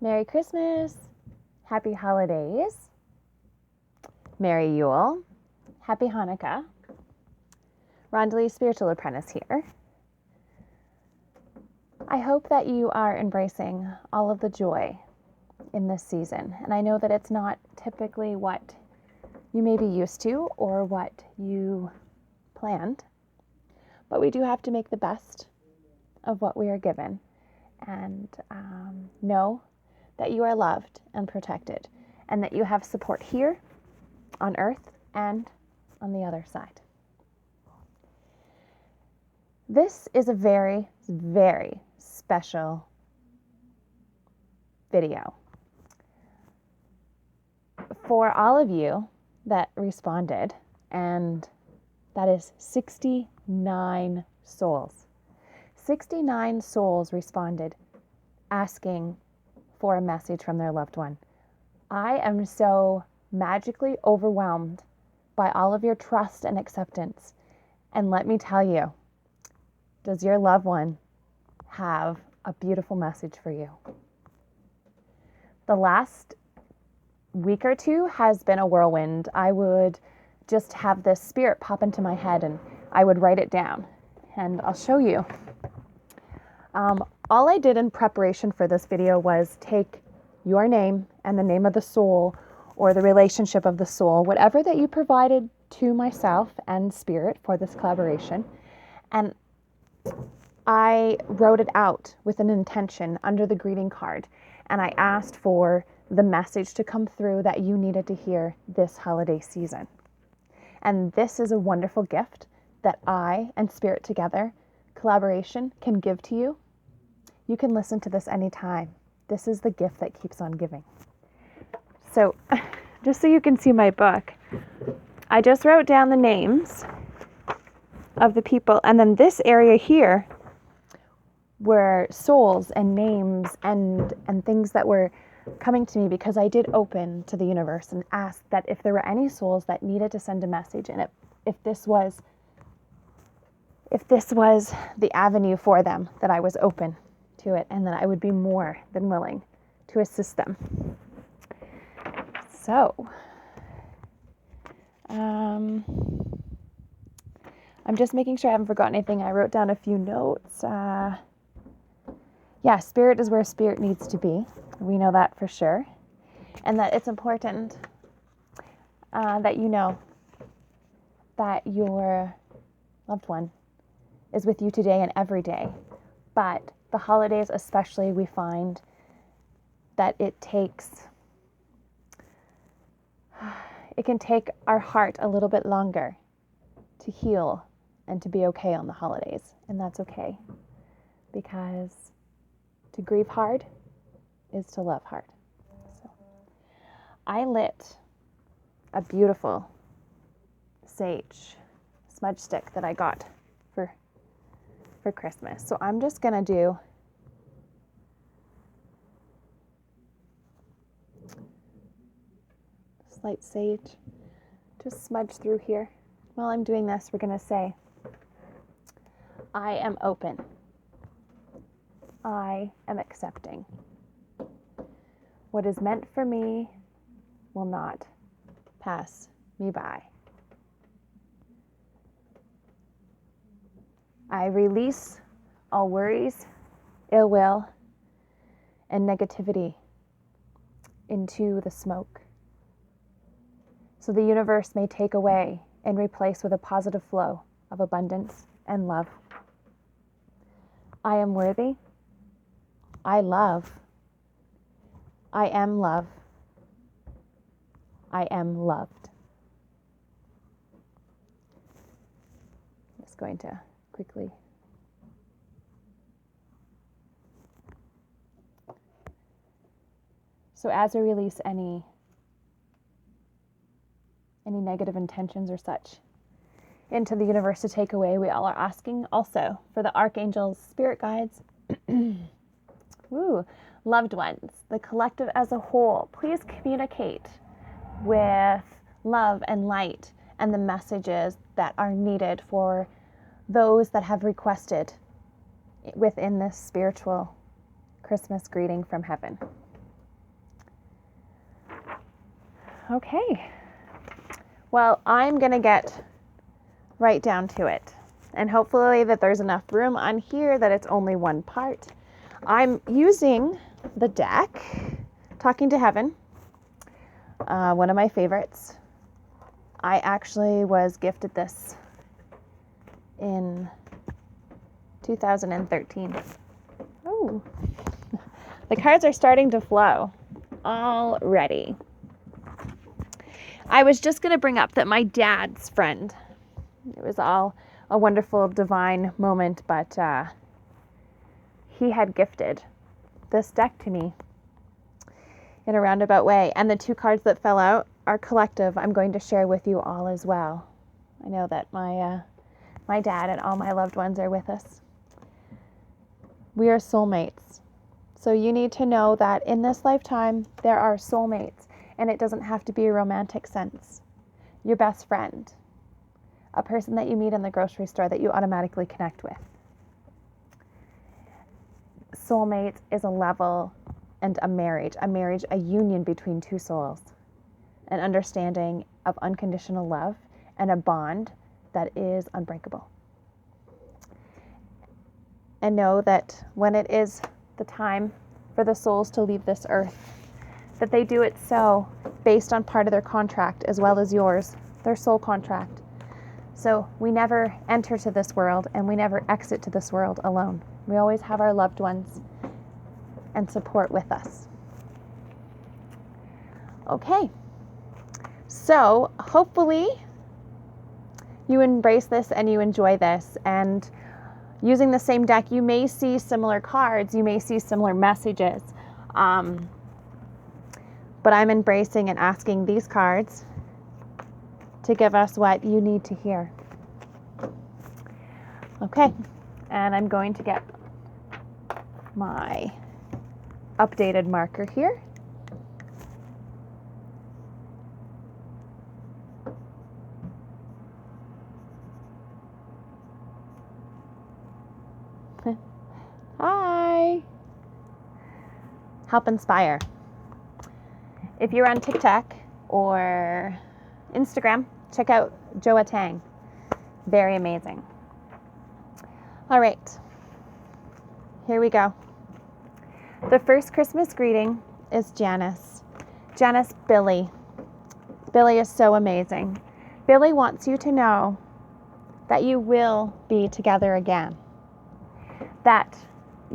Merry Christmas, Happy Holidays, Merry Yule, Happy Hanukkah. Rondalee, Spiritual Apprentice here. I hope that you are embracing all of the joy in this season. And I know that it's not typically what you may be used to or what you planned, but we do have to make the best of what we are given and know that you are loved and protected and that you have support here on earth and on the other side. This is a very, very special video. For all of you that responded, and that is 69 souls. 69 souls responded asking for a message from their loved one. I am so magically overwhelmed by all of your trust and acceptance. And let me tell you, does your loved one have a beautiful message for you? The last week or two has been a whirlwind. I would just have this spirit pop into my head and I would write it down. And I'll show you. All I did in preparation for this video was take your name and the name of the soul or the relationship of the soul, whatever that you provided to myself and spirit for this collaboration. And I wrote it out with an intention under the greeting card. And I asked for the message to come through that you needed to hear this holiday season. And this is a wonderful gift that I and Spirit Together collaboration can give to you. You can listen to this anytime. This is the gift that keeps on giving. So just so you can see my book, I just wrote down the names of the people. And then this area here were souls and names and things that were coming to me because I did open to the universe and asked that if there were any souls that needed to send a message and if this was the avenue for them, that I was open to it and that I would be more than willing to assist them. So, I'm just making sure I haven't forgotten anything. I wrote down a few notes. Yeah, spirit is where spirit needs to be. We know that for sure. And that it's important that you know that your loved one is with you today and every day. But the holidays especially, we find that it can take our heart a little bit longer to heal and to be okay on the holidays. And that's okay. Because to grieve hard is to love hard. So I lit a beautiful sage smudge stick that I got for Christmas. So I'm just going to do slight sage, just smudge through here. While I'm doing this, we're going to say, I am open. I am accepting. What is meant for me will not pass me by. I release all worries, ill will, and negativity into the smoke, so the universe may take away and replace with a positive flow of abundance and love. I am worthy. I love. I am love. I am loved. I'm just going to quickly so as we release any negative intentions or such into the universe to take away, we all are asking also for the archangels, spirit guides, loved ones, the collective as a whole. Please communicate with love and light and the messages that are needed for those that have requested within this spiritual Christmas greeting from heaven. Okay. Well, I'm going to get right down to it. And hopefully that there's enough room on here that it's only one part. I'm using the deck, Talking to Heaven, one of my favorites. I actually was gifted this in 2013. Oh, the cards are starting to flow already. I was just going to bring up that my dad's friend, it was all a wonderful divine moment, but he had gifted this deck to me in a roundabout way. And the two cards that fell out are collective. I'm going to share with you all as well. I know that my dad and all my loved ones are with us. We are soulmates. So you need to know that in this lifetime, there are soulmates. And it doesn't have to be a romantic sense. Your best friend. A person that you meet in the grocery store that you automatically connect with. Soulmate is a level and a marriage, a union between two souls. An understanding of unconditional love and a bond that is unbreakable. And know that when it is the time for the souls to leave this earth, that they do it so based on part of their contract as well as yours, their soul contract. So we never enter to this world and we never exit to this world alone. We always have our loved ones and support with us. Okay, so hopefully you embrace this and you enjoy this. And using the same deck, you may see similar cards, you may see similar messages. But I'm embracing and asking these cards to give us what you need to hear. Okay, and I'm going to get my updated marker here. Hi. Help inspire. If you're on TikTok or Instagram, check out Joa Tang. Very amazing. All right, here we go. The first Christmas greeting is Janice. Janice, Billy. Billy is so amazing. Billy wants you to know that you will be together again. That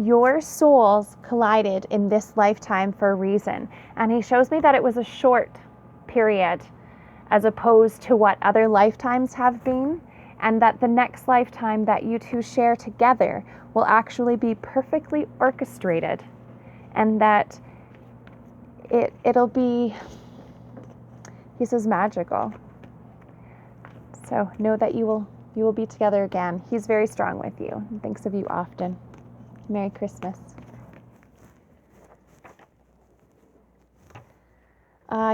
your souls collided in this lifetime for a reason. And he shows me that it was a short period as opposed to what other lifetimes have been, and that the next lifetime that you two share together will actually be perfectly orchestrated, and that it'll be, he says, magical. So know that you will be together again. He's very strong with you and thinks of you often. Merry Christmas.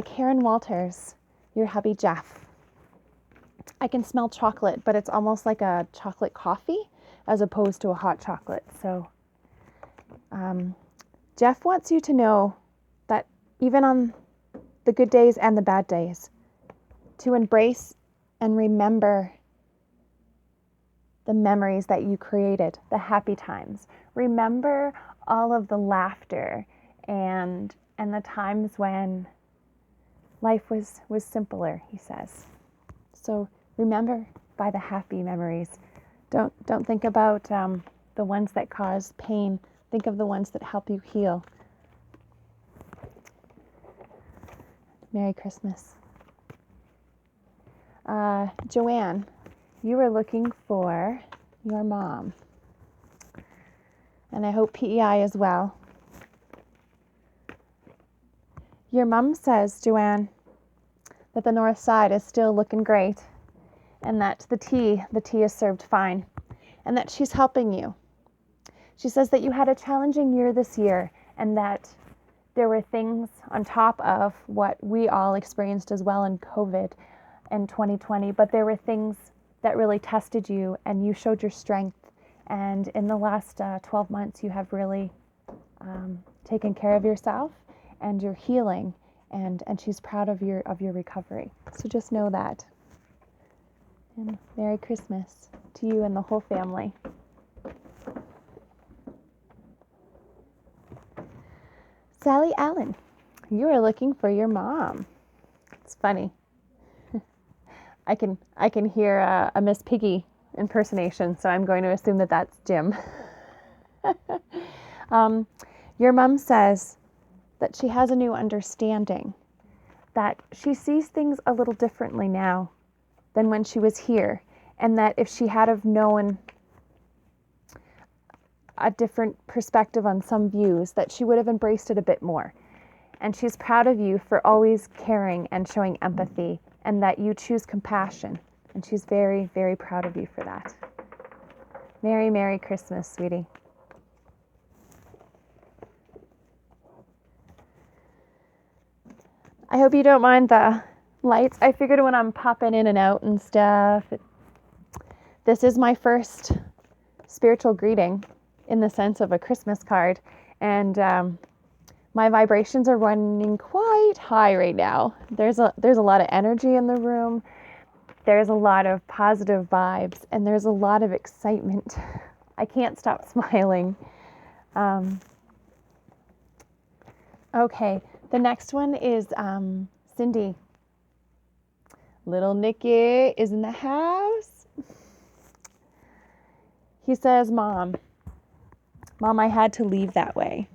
Karen Walters, your hubby Jeff. I can smell chocolate, but it's almost like a chocolate coffee as opposed to a hot chocolate. So Jeff wants you to know that even on the good days and the bad days, to embrace and remember the memories that you created, the happy times. Remember all of the laughter and the times when life was simpler, he says. So remember by the happy memories. Don't think about the ones that cause pain. Think of the ones that help you heal. Merry Christmas. Joanne, you were looking for your mom. And I hope PEI as well. Your mom says, Joanne, that the north side is still looking great, and that the tea is served fine, and that she's helping you. She says that you had a challenging year this year, and that there were things on top of what we all experienced as well in COVID in 2020, but there were things that really tested you, and you showed your strength. And in the last 12 months, you have really taken care of yourself and your healing, and she's proud of your recovery. So just know that. And Merry Christmas to you and the whole family. Sally Allen, you are looking for your mom. It's funny. I can hear a Miss Piggy impersonation, so I'm going to assume that that's Jim. Your mom says that she has a new understanding, that she sees things a little differently now than when she was here, and that if she had have known a different perspective on some views, that she would have embraced it a bit more. And she's proud of you for always caring and showing empathy, and that you choose compassion. And she's very, very proud of you for that. Merry, Merry Christmas, sweetie. I hope you don't mind the lights. I figured when I'm popping in and out and stuff, this is my first spiritual greeting in the sense of a Christmas card. And my vibrations are running quite high right now. There's a lot of energy in the room. There's a lot of positive vibes, and there's a lot of excitement. I can't stop smiling. Okay, the next one is Cindy. Little Nicky is in the house. He says, Mom, I had to leave that way.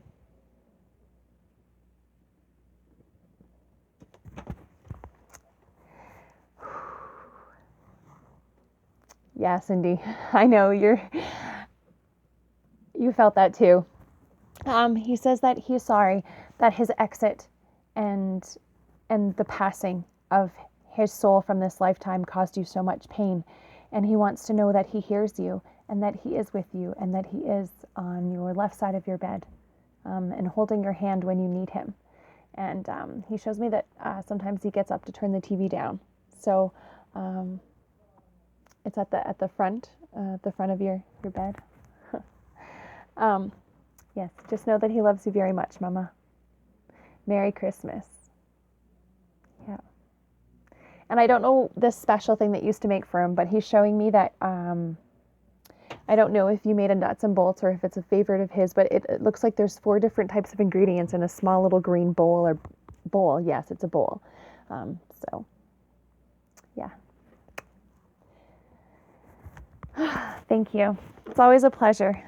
Yeah, Cindy, I know you felt that too. He says that he's sorry that his exit and the passing of his soul from this lifetime caused you so much pain, and he wants to know that he hears you and that he is with you and that he is on your left side of your bed and holding your hand when you need him. And he shows me that sometimes he gets up to turn the TV down. So it's at the front of your bed. Yes, just know that he loves you very much, Mama. Merry Christmas. Yeah. And I don't know this special thing that used to make for him, but he's showing me that I don't know if you made a nuts and bolts or if it's a favorite of his, but it looks like there's 4 different types of ingredients in a small little green bowl. Yes, it's a bowl. So, yeah. Thank you. It's always a pleasure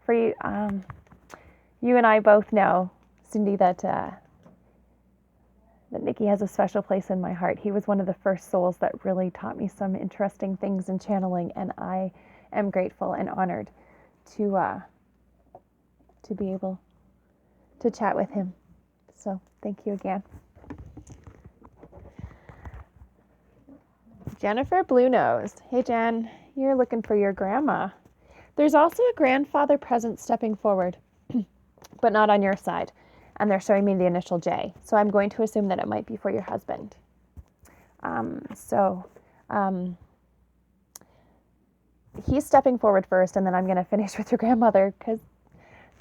for you. You and I both know, Cindy, that Nicky has a special place in my heart. He was one of the first souls that really taught me some interesting things in channeling, and I am grateful and honored to be able to chat with him. So thank you again. Jennifer Bluenose. Hey, Jen, you're looking for your grandma. There's also a grandfather present stepping forward, but not on your side. And they're showing me the initial J. So I'm going to assume that it might be for your husband. He's stepping forward first, and then I'm going to finish with your grandmother, because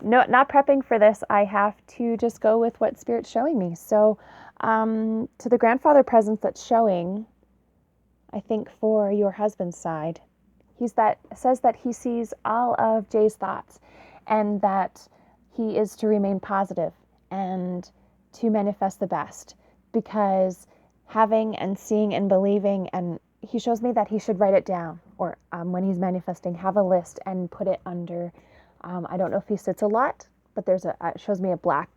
not prepping for this, I have to just go with what Spirit's showing me. So to the grandfather presence that's showing, I think for your husband's side, says that he sees all of Jay's thoughts, and that he is to remain positive and to manifest the best, because having and seeing and believing, and he shows me that he should write it down, or when he's manifesting, have a list and put it under, I don't know if he sits a lot, but there's it shows me a black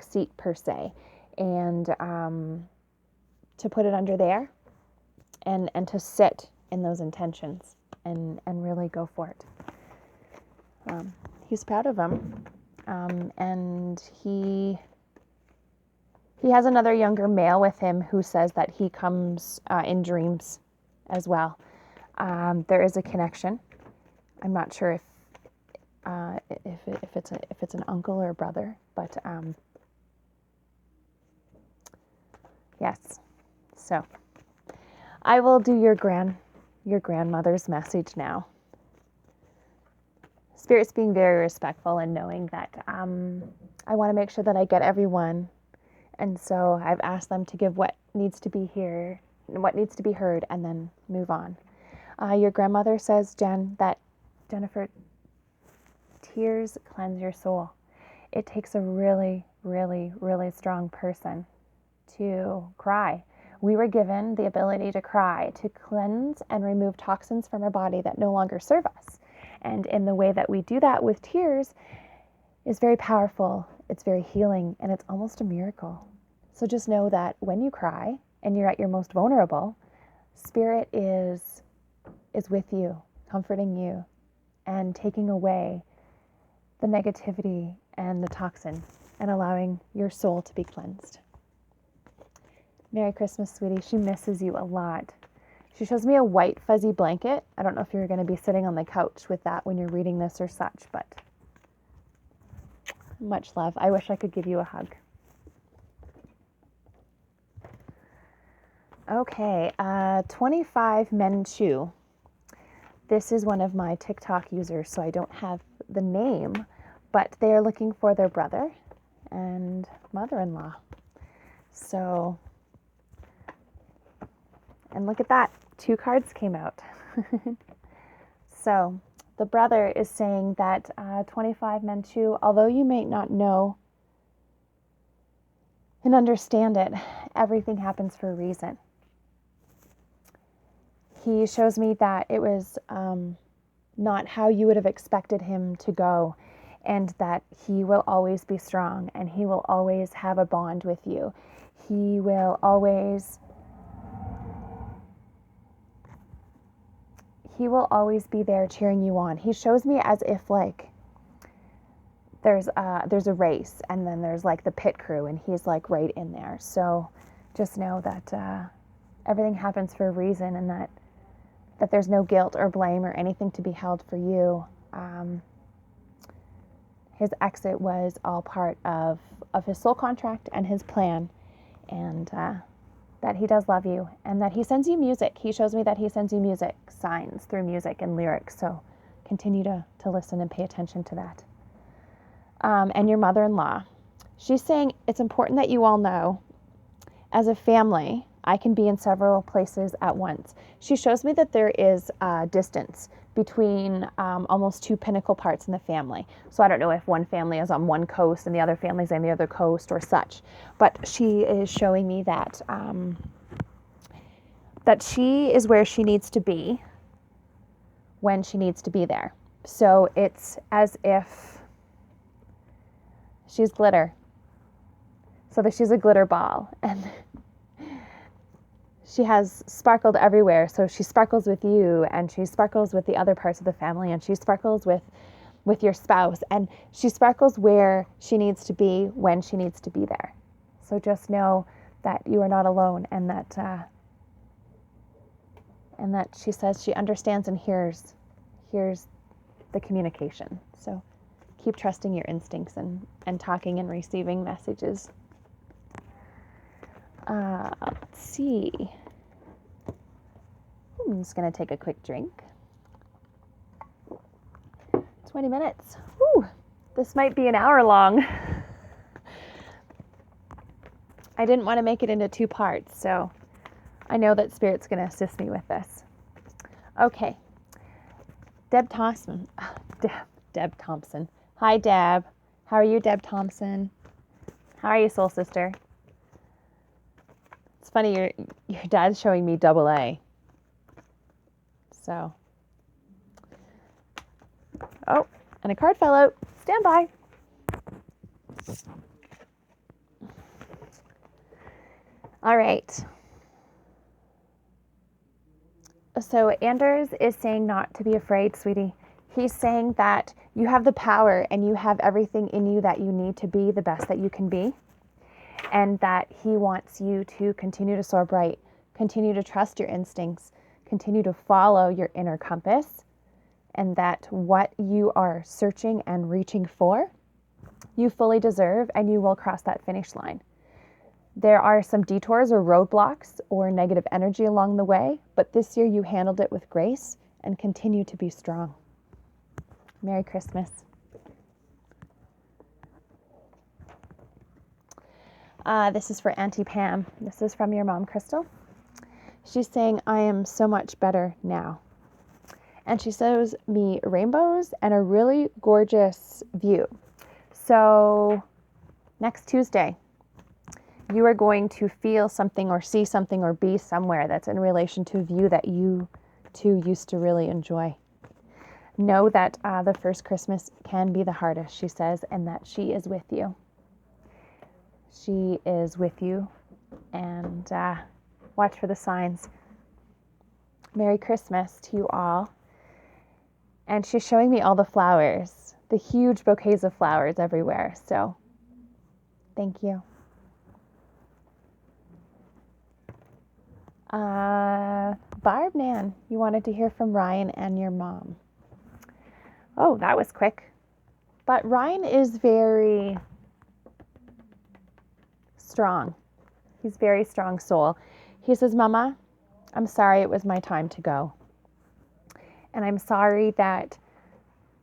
seat per se, and to put it under there and to sit in those intentions and really go for it. He's proud of him. And he has another younger male with him who says that he comes in dreams as well. There is a connection. I'm not sure if it's an uncle or a brother, but yes. So I will do your grandmother's message now. Spirit's being very respectful and knowing that I want to make sure that I get everyone And so I've asked them to give what needs to be here, what needs to be heard, and then move on. Your grandmother says, Jennifer, tears cleanse your soul. It takes a really, really, really strong person to cry. We were given the ability to cry, to cleanse and remove toxins from our body that no longer serve us. And in the way that we do that with tears is very powerful, it's very healing, and it's almost a miracle. So just know that when you cry and you're at your most vulnerable, Spirit is with you, comforting you, and taking away the negativity and the toxin and allowing your soul to be cleansed. Merry Christmas, sweetie. She misses you a lot. She shows me a white fuzzy blanket. I don't know if you're going to be sitting on the couch with that when you're reading this or such, but much love. I wish I could give you a hug. Okay, 25 Men Chew. This is one of my TikTok users, so I don't have the name, but they are looking for their brother and mother-in-law. So, and look at that, 2 cards came out. So, the brother is saying that 25 Men Chew, although you may not know and understand it, everything happens for a reason. He shows me that it was not how you would have expected him to go, and that he will always be strong and he will always have a bond with you. He will always be there cheering you on. He shows me as if like there's a race, and then there's like the pit crew, and he's like right in there. So just know that everything happens for a reason, and that there's no guilt or blame or anything to be held for you. His exit was all part of his soul contract and his plan, and that he does love you, and that he sends you music. He shows me that he sends you music, signs through music and lyrics, so continue to listen and pay attention to that. And your mother-in-law, she's saying it's important that you all know, as a family, I can be in several places at once. She shows me that there is distance between almost 2 pinnacle parts in the family. So I don't know if one family is on one coast and the other family is on the other coast or such. But she is showing me that that she is where she needs to be when she needs to be there. So it's as if she's glitter. So that she's a glitter ball, and she has sparkled everywhere. So she sparkles with you, and she sparkles with the other parts of the family, and she sparkles with your spouse, and she sparkles where she needs to be when she needs to be there. So just know that you are not alone, and that she says she understands and hears the communication. So keep trusting your instincts and talking and receiving messages. Let's see. I'm just going to take a quick drink. 20 minutes. Whew, this might be an hour long. I didn't want to make it into 2 parts, so I know that Spirit's going to assist me with this. Okay. Deb Thompson. Deb Thompson. Hi, Deb. How are you, Deb Thompson? How are you, soul sister? It's funny, your dad's showing me AA. So. Oh, and a card fell out. Stand by. All right. So Anders is saying not to be afraid, sweetie. He's saying that you have the power and you have everything in you that you need to be the best that you can be. And that he wants you to continue to soar bright, continue to trust your instincts, continue to follow your inner compass, and that what you are searching and reaching for, you fully deserve, and you will cross that finish line. There are some detours or roadblocks or negative energy along the way, but this year you handled it with grace and continue to be strong. Merry Christmas. This is for Auntie Pam. This is from your mom, Crystal. She's saying, I am so much better now. And she shows me rainbows and a really gorgeous view. So next Tuesday, you are going to feel something or see something or be somewhere that's in relation to a view that you too used to really enjoy. Know that the first Christmas can be the hardest, she says, and that she is with you. She is with you, and watch for the signs. Merry Christmas to you all. And she's showing me all the flowers, the huge bouquets of flowers everywhere. So thank you. Barb Nan, you wanted to hear from Ryan and your mom. Oh, that was quick. But Ryan is very strong. He's very strong soul. He says, Mama, I'm sorry it was my time to go. And I'm sorry that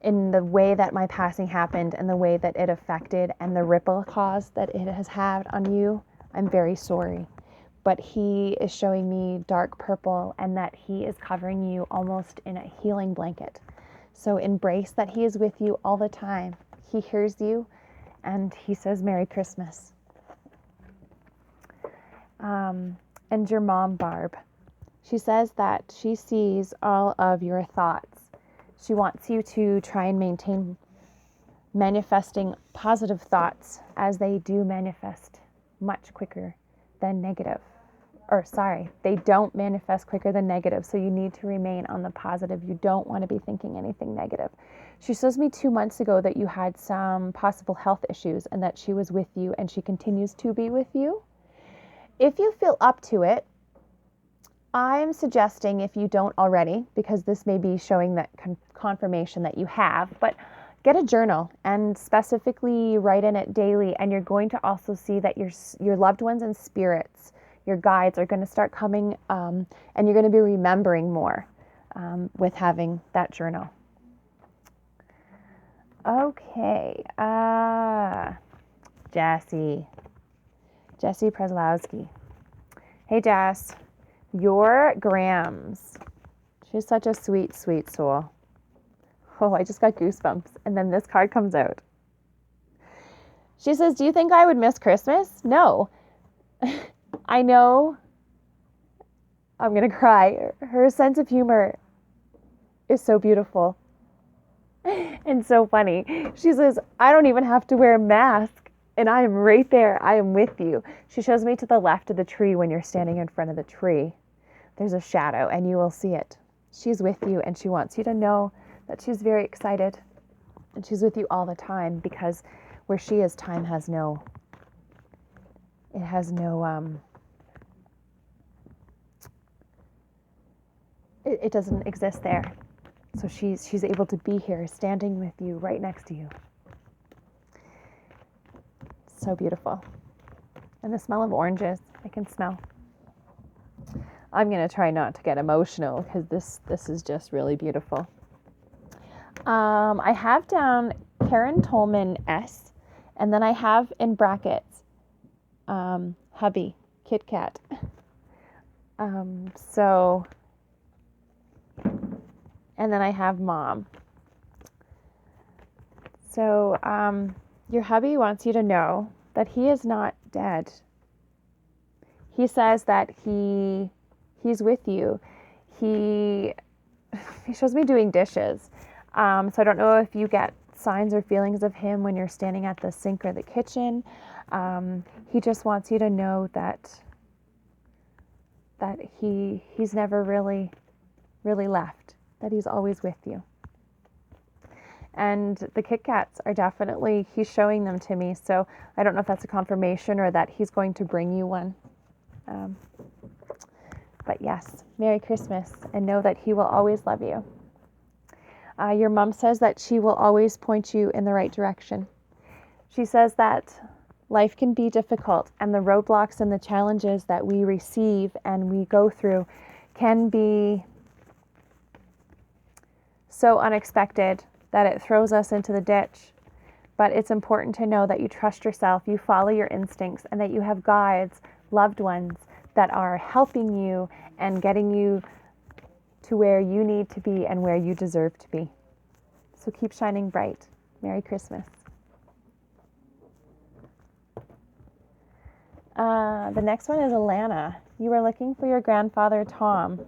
in the way that my passing happened and the way that it affected and the ripple cause that it has had on you, I'm very sorry. But he is showing me dark purple and that he is covering you almost in a healing blanket. So embrace that he is with you all the time. He hears you and he says, Merry Christmas. And your mom, Barb, she says that she sees all of your thoughts. She wants you to try and maintain manifesting positive thoughts as they do manifest much quicker than negative. They don't manifest quicker than negative. So you need to remain on the positive. You don't want to be thinking anything negative. She shows me 2 months ago that you had some possible health issues and that she was with you and she continues to be with you. If you feel up to it, I'm suggesting, if you don't already, because this may be showing that confirmation that you have, but get a journal and specifically write in it daily. And you're going to also see that your loved ones and spirits, your guides, are going to start coming, and you're going to be remembering more with having that journal. Okay. Jessie Preslowski. Hey, Jess. Your Grams. She's such a sweet, sweet soul. Oh, I just got goosebumps. And then this card comes out. She says, do you think I would miss Christmas? No. I know. I'm going to cry. Her sense of humor is so beautiful and so funny. She says, I don't even have to wear a mask. And I am right there. I am with you. She shows me to the left of the tree when you're standing in front of the tree. There's a shadow and you will see it. She's with you and she wants you to know that she's very excited. And she's with you all the time, because where she is, time has no, it doesn't exist there. So she's able to be here, standing with you, right next to you. So beautiful. And the smell of oranges, I can smell. I'm going to try not to get emotional because this is just really beautiful. I have down Karen Tolman S, and then I have in brackets hubby, Kit Kat. And then I have mom. So your hubby wants you to know that he is not dead. He says that he's with you. He shows me doing dishes. So I don't know if you get signs or feelings of him when you're standing at the sink or the kitchen. He just wants you to know that he's never really left, that he's always with you. And the Kit Kats are definitely, he's showing them to me. So I don't know if that's a confirmation or that he's going to bring you one. But yes, Merry Christmas, and know that he will always love you. Your mom says that she will always point you in the right direction. She says that life can be difficult, and the roadblocks and the challenges that we receive and we go through can be so unexpected that it throws us into the ditch. But it's important to know that you trust yourself, you follow your instincts, and that you have guides, loved ones that are helping you and getting you to where you need to be and where you deserve to be. So keep shining bright. Merry Christmas. The next one is Alana. You are looking for your grandfather, Tom.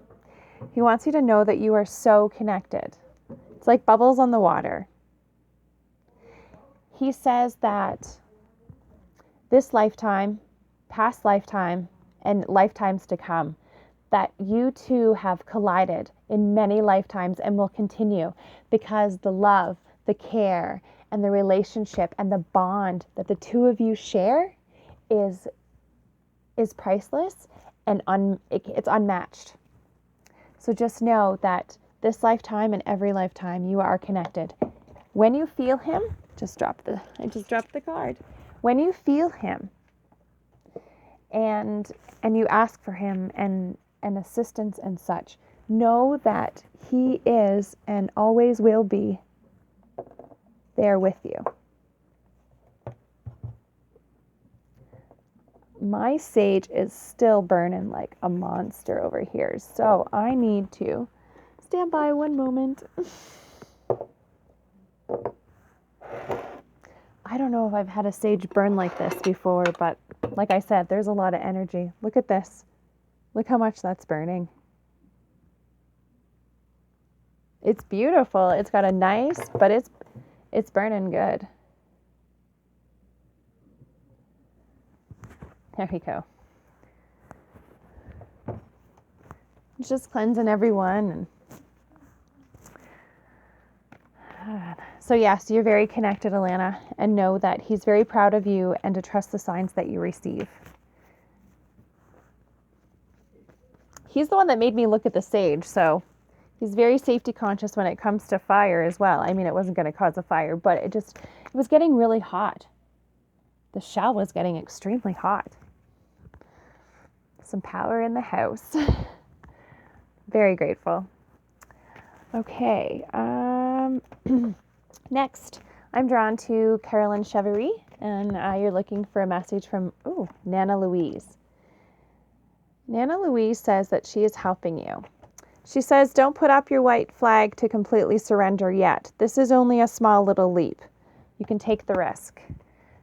He wants you to know that you are so connected. It's like bubbles on the water. He says that this lifetime, past lifetime, and lifetimes to come, that you two have collided in many lifetimes and will continue, because the love, the care, and the relationship and the bond that the two of you share is priceless and it's unmatched. So just know that this lifetime and every lifetime you are connected. When you feel him, I just dropped the card. When you feel him and you ask for him and assistance and such, know that he is and always will be there with you. My sage is still burning like a monster over here, so I need to stand by one moment. I don't know if I've had a sage burn like this before, but like I said, there's a lot of energy. Look at this. Look how much that's burning. It's beautiful. It's got a nice, but it's burning good. There we go. Just cleansing everyone. So yes, you're very connected, Alana, and know that he's very proud of you and to trust the signs that you receive. He's the one that made me look at the sage, so he's very safety conscious when it comes to fire as well. I mean, it wasn't going to cause a fire, but it was getting really hot. The shell was getting extremely hot. Some power in the house. Very grateful. Okay. Next, I'm drawn to Carolyn Chevery, and you're looking for a message from Nana Louise. Nana Louise says that she is helping you. She says, don't put up your white flag to completely surrender yet. This is only a small little leap. You can take the risk.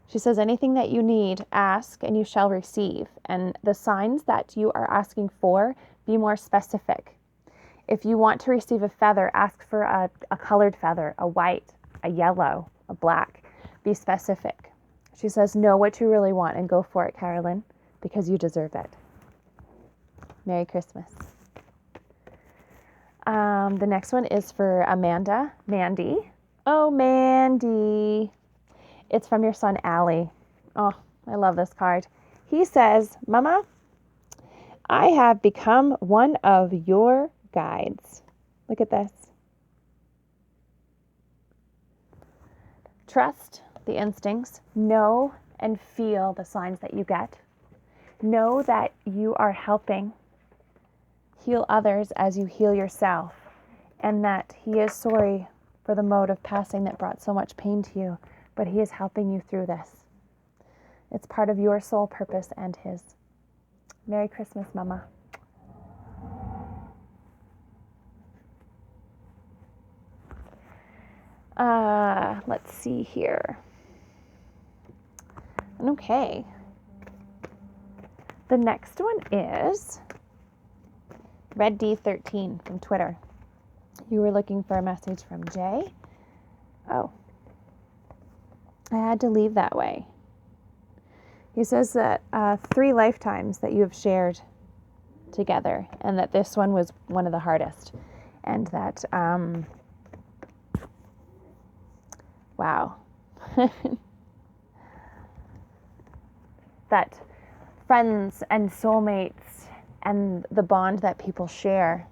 She says, anything that you need, ask and you shall receive. And the signs that you are asking for, be more specific. If you want to receive a feather, ask for a colored feather, a white, a yellow, a black. Be specific. She says, know what you really want and go for it, Carolyn, because you deserve it. Merry Christmas. The next one is for Mandy. Oh, Mandy. It's from your son, Allie. Oh, I love this card. He says, Mama, I have become one of your guides. Look at this. Trust the instincts. Know and feel the signs that you get. Know that you are helping heal others as you heal yourself, and that he is sorry for the mode of passing that brought so much pain to you, but he is helping you through this. It's part of your soul purpose and his. Merry Christmas, Mama. Let's see here. Okay. The next one is Red D13 from Twitter. You were looking for a message from Jay. Oh, I had to leave that way. He says that 3 lifetimes that you have shared together, and that this one was one of the hardest, and that wow. That friends and soulmates and the bond that people share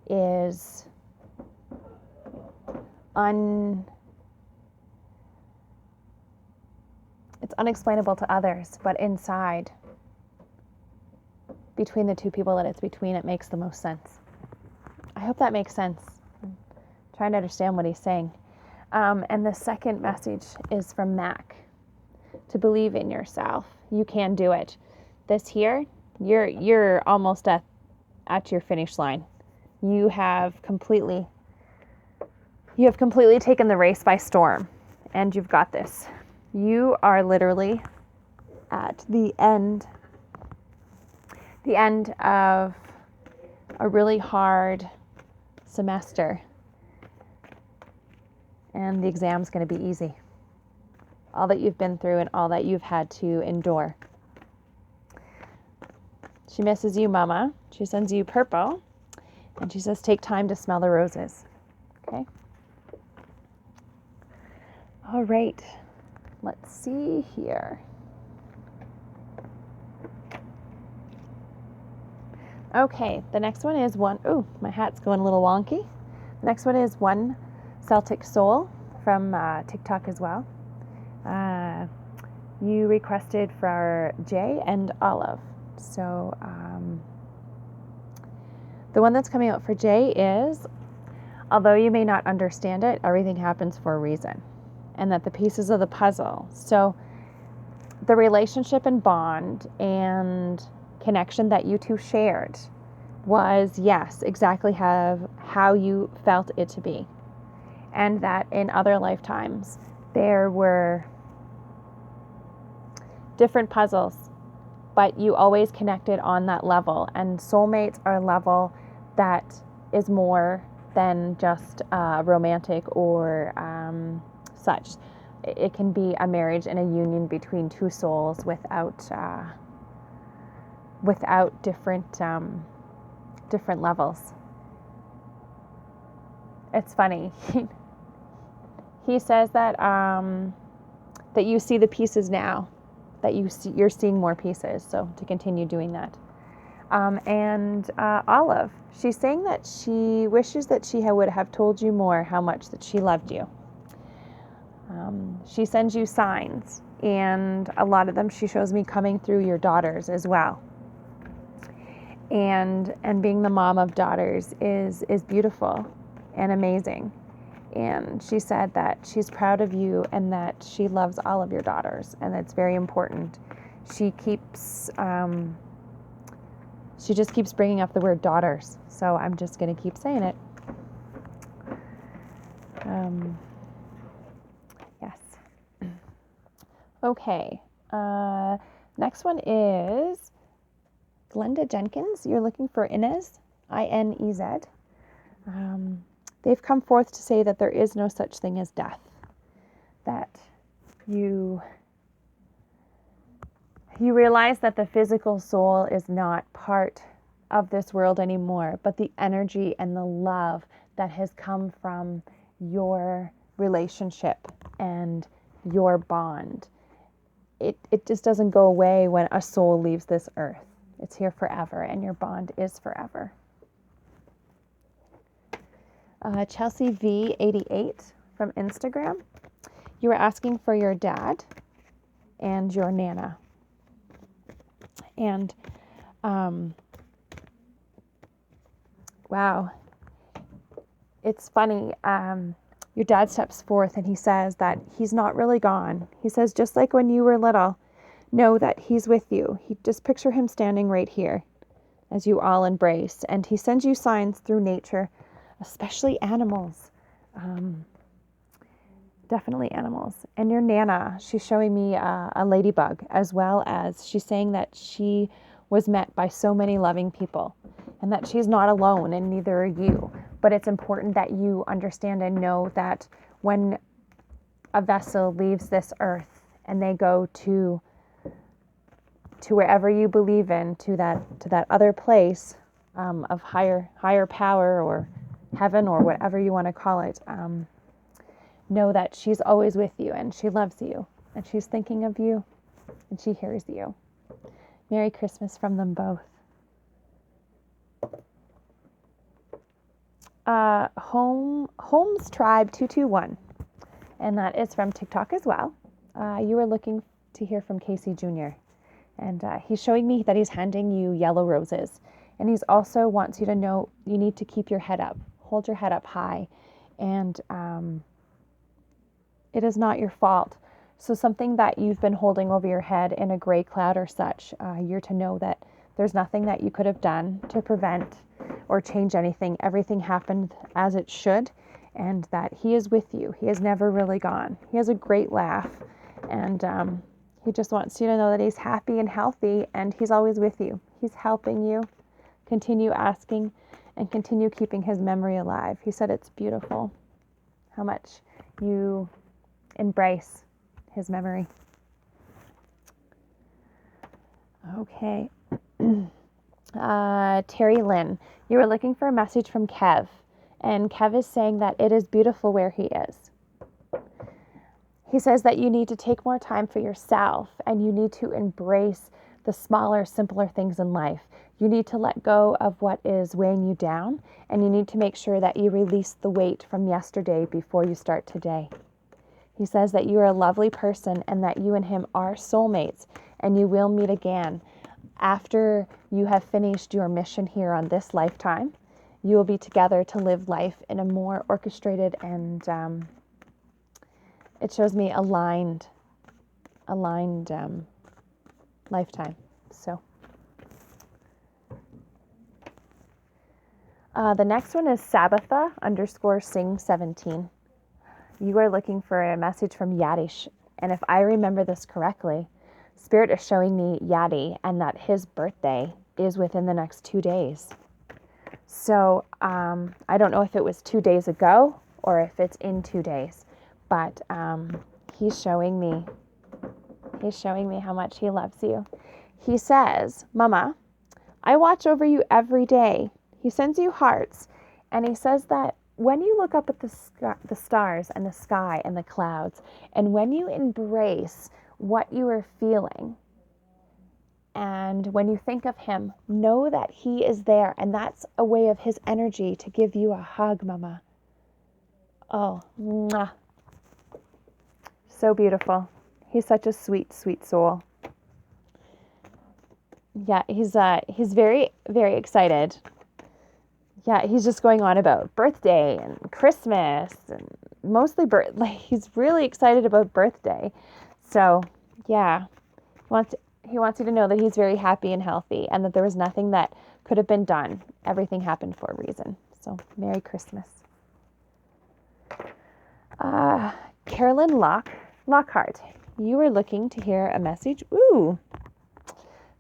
is it's unexplainable to others, but inside, between the two people that it's between, it makes the most sense. I hope that makes sense. I'm trying to understand what he's saying. And the second message is from Mac, to believe in yourself. You can do it. This here, you're almost at your finish line. You have completely taken the race by storm, and you've got this. You are literally at the end of a really hard semester, and the exam's going to be easy. All that you've been through and all that you've had to endure. She misses you, Mama. She sends you purple, and she says, take time to smell the roses. Okay? All right. Let's see here. Okay, the next one is one. Oh, my hat's going a little wonky. The next one is One Celtic Soul from TikTok as well. You requested for Jay and Olive. So the one that's coming out for Jay is, although you may not understand it, everything happens for a reason. And that the pieces of the puzzle. So the relationship and bond and connection that you two shared was, yes, exactly how you felt it to be. And that in other lifetimes, there were different puzzles, but you always connected on that level. And soulmates are a level that is more than just romantic or such. It can be a marriage and a union between two souls without different levels. It's funny. He says that that you see the pieces now, that you're seeing more pieces. So to continue doing that. And Olive, she's saying that she wishes that she would have told you more how much that she loved you. She sends you signs, and a lot of them she shows me coming through your daughters as well. And being the mom of daughters is beautiful and amazing. And she said that she's proud of you and that she loves all of your daughters, and that's very important. She just keeps bringing up the word daughters, so I'm just going to keep saying it. Yes. Okay. Next one is Glenda Jenkins. You're looking for Inez, I-N-E-Z. They've come forth to say that there is no such thing as death, that you realize that the physical soul is not part of this world anymore, but the energy and the love that has come from your relationship and your bond. It just doesn't go away when a soul leaves this earth. It's here forever, and your bond is forever. Chelsea V88 from Instagram. You were asking for your dad and your Nana. And, wow, it's funny. Your dad steps forth and he says that he's not really gone. He says, just like when you were little, know that he's with you. Just picture him standing right here as you all embrace. And he sends you signs through nature, especially animals. Definitely animals. And your Nana, she's showing me a ladybug, as well as she's saying that she was met by so many loving people and that she's not alone, and neither are you. But it's important that you understand and know that when a vessel leaves this earth and they go to wherever you believe in, to that other place of higher power or heaven or whatever you want to call it, know that she's always with you and she loves you and she's thinking of you and she hears you. Merry Christmas from them both. Holmes Tribe 221, and that is from TikTok as well. You were looking to hear from Casey Jr. and he's showing me that he's handing you yellow roses, and he's also wants you to know you need to keep your head up, hold your head up high, and It is not your fault. So something that you've been holding over your head in a gray cloud or such, you're to know that there's nothing that you could have done to prevent or change anything. Everything happened as it should, and that he is with you. He is never really gone. He has a great laugh, and he just wants you to know that he's happy and healthy, and he's always with you. He's helping you. Continue asking and continue keeping his memory alive. He said it's beautiful how much you embrace his memory. Okay. Terry Lynn, you were looking for a message from Kev, and Kev is saying that it is beautiful where he is. He says that you need to take more time for yourself, and you need to embrace the smaller, simpler things in life. You need to let go of what is weighing you down, and you need to make sure that you release the weight from yesterday before you start today. He says that you are a lovely person and that you and him are soulmates, and you will meet again. After you have finished your mission here on this lifetime, you will be together to live life in a more orchestrated and it shows me aligned lifetime. So the next one is Sabbatha _sing17. You are looking for a message from Yadish, and if I remember this correctly, Spirit is showing me Yadi and that his birthday is within the next 2 days. So I don't know if it was 2 days ago or if it's in 2 days, but he's showing me how much he loves you. He says, Mama, I watch over you every day. He sends you hearts, and he says that when you look up at the stars and the sky and the clouds, and when you embrace what you are feeling, and when you think of him, know that he is there, and that's a way of his energy to give you a hug, Mama. Oh, mwah. So beautiful. He's such a sweet, sweet soul. Yeah, he's very, very excited. Yeah, he's just going on about birthday and Christmas and mostly he's really excited about birthday. So, yeah, he wants you to know that he's very happy and healthy and that there was nothing that could have been done. Everything happened for a reason. So, Merry Christmas. Carolyn Lockhart, you were looking to hear a message,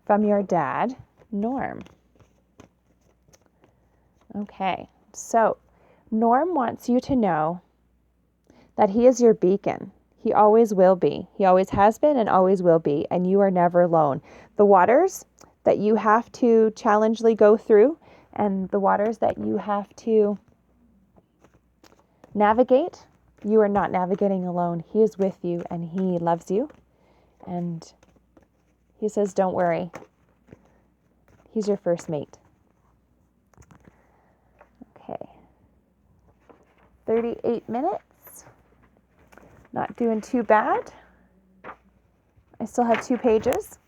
from your dad, Norm. Okay, so Norm wants you to know that he is your beacon. He always will be. He always has been and always will be, and you are never alone. The waters that you have to challengingly go through and the waters that you have to navigate, you are not navigating alone. He is with you and he loves you. And he says, don't worry. He's your first mate. Okay. 38 minutes. Not doing too bad. I still have 2 pages,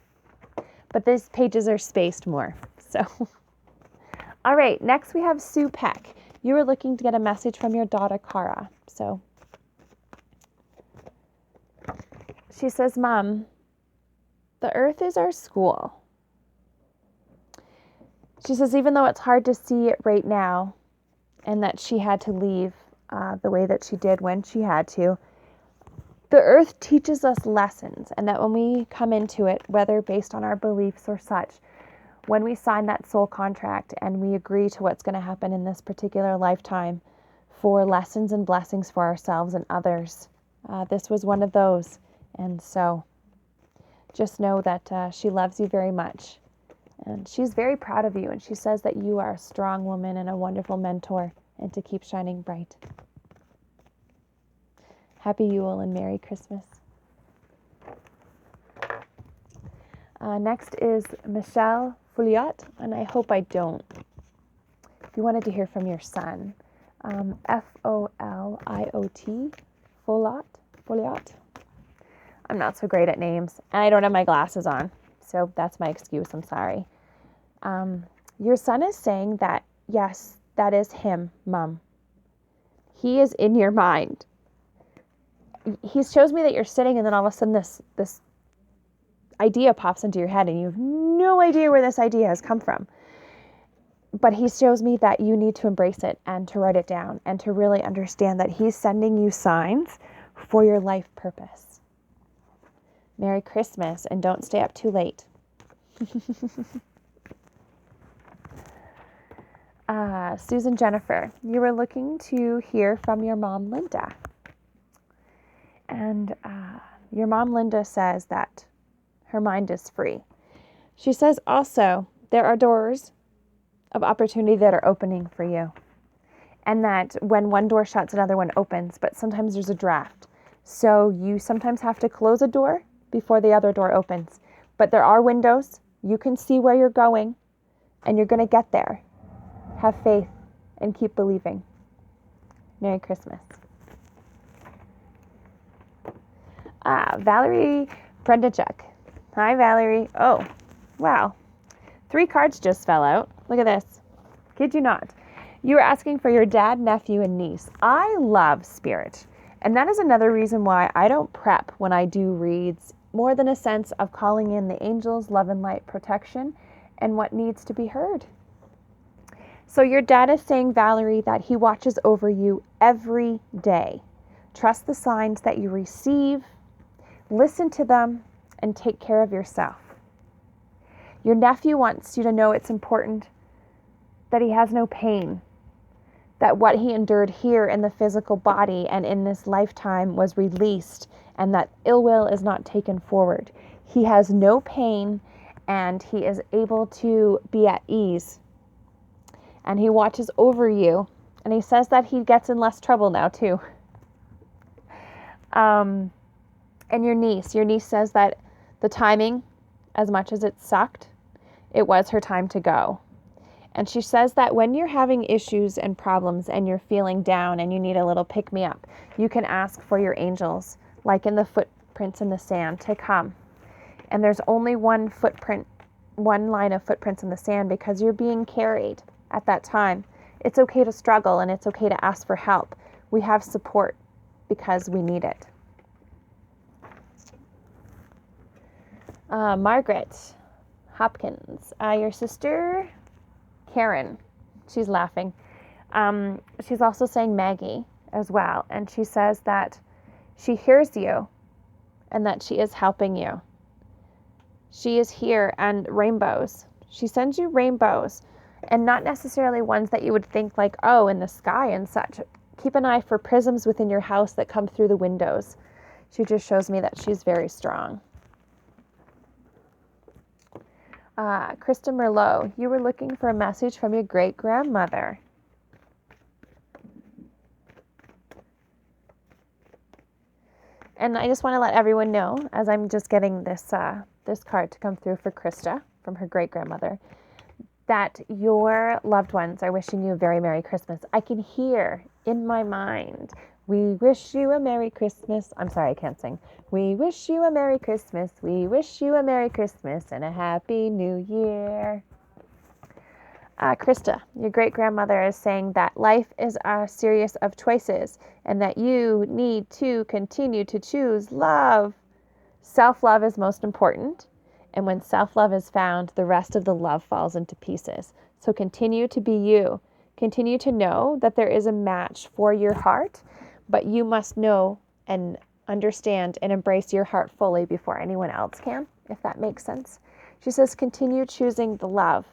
but these pages are spaced more. So, all right, next we have Sue Peck. You were looking to get a message from your daughter, Cara. So, she says, Mom, the earth is our school. She says, even though it's hard to see it right now, and that she had to leave the way that she did when she had to, the earth teaches us lessons, and that when we come into it, whether based on our beliefs or such, when we sign that soul contract and we agree to what's going to happen in this particular lifetime for lessons and blessings for ourselves and others, this was one of those. And so just know that she loves you very much. And she's very proud of you. And she says that you are a strong woman and a wonderful mentor and to keep shining bright. Happy Yule and Merry Christmas. Next is Michelle Fouliot, and I hope I don't. If you wanted to hear from your son, Foliot, Foliot. I'm not so great at names, and I don't have my glasses on, so that's my excuse. I'm sorry. Your son is saying that, yes, that is him, Mom. He is in your mind. he shows me that you're sitting, and then all of a sudden this idea pops into your head and you have no idea where this idea has come from. But he shows me that you need to embrace it and to write it down and to really understand that he's sending you signs for your life purpose. Merry Christmas, and don't stay up too late. Susan Jennifer, you were looking to hear from your mom, Linda. And your mom, Linda, says that her mind is free. She says also there are doors of opportunity that are opening for you. And that when one door shuts, another one opens. But sometimes there's a draft. So you sometimes have to close a door before the other door opens. But there are windows. You can see where you're going. And you're going to get there. Have faith and keep believing. Merry Christmas. Valerie Prendachuk. Hi, Valerie. Oh, wow. 3 cards just fell out. Look at this. Kid you not. You were asking for your dad, nephew, and niece. I love spirit. And that is another reason why I don't prep when I do reads, more than a sense of calling in the angels, love and light, protection, and what needs to be heard. So your dad is saying, Valerie, that he watches over you every day. Trust the signs that you receive, listen to them, and take care of yourself. Your nephew wants you to know it's important that he has no pain, that what he endured here in the physical body and in this lifetime was released, and that ill will is not taken forward. He has no pain, and he is able to be at ease. And he watches over you, and he says that he gets in less trouble now too. And your niece says that the timing, as much as it sucked, it was her time to go. And she says that when you're having issues and problems and you're feeling down and you need a little pick-me-up, you can ask for your angels, like in the footprints in the sand, to come. And there's only one footprint, one line of footprints in the sand because you're being carried at that time. It's okay to struggle and it's okay to ask for help. We have support because we need it. Margaret Hopkins, your sister Karen, she's laughing. She's also saying Maggie as well, and she says that she hears you and that she is helping you. She is here, and rainbows. She sends you rainbows, and not necessarily ones that you would think like, oh, in the sky and such. Keep an eye for prisms within your house that come through the windows. She just shows me that she's very strong. Krista Merlot, you were looking for a message from your great-grandmother. And I just want to let everyone know, as I'm just getting this this card to come through for Krista from her great-grandmother, that your loved ones are wishing you a very Merry Christmas. I can hear in my mind, we wish you a Merry Christmas. I'm sorry, I can't sing. We wish you a Merry Christmas. We wish you a Merry Christmas and a Happy New Year. Krista, your great-grandmother is saying that life is a series of choices and that you need to continue to choose love. Self-love is most important. And when self-love is found, the rest of the love falls into pieces. So continue to be you. Continue to know that there is a match for your heart, but you must know and understand and embrace your heart fully before anyone else can, if that makes sense. She says, continue choosing the love.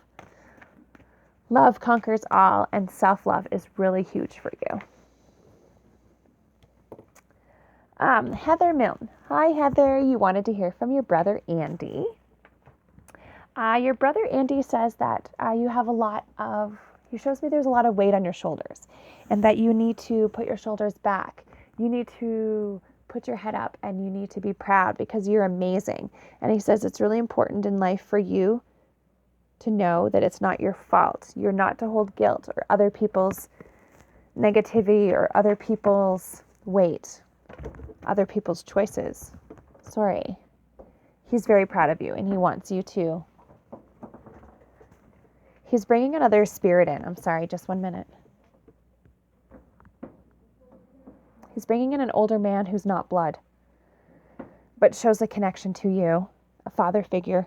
Love conquers all, and self-love is really huge for you. Heather Milne. Hi, Heather. You wanted to hear from your brother, Andy. Your brother, Andy, says that you have a lot of, he shows me there's a lot of weight on your shoulders and that you need to put your shoulders back. You need to put your head up and you need to be proud because you're amazing. And he says it's really important in life for you to know that it's not your fault. You're not to hold guilt or other people's negativity or other people's weight, other people's choices. Sorry. He's very proud of you and he wants you to. He's bringing another spirit in. I'm sorry, just 1 minute. He's bringing in an older man who's not blood, but shows a connection to you, a father figure.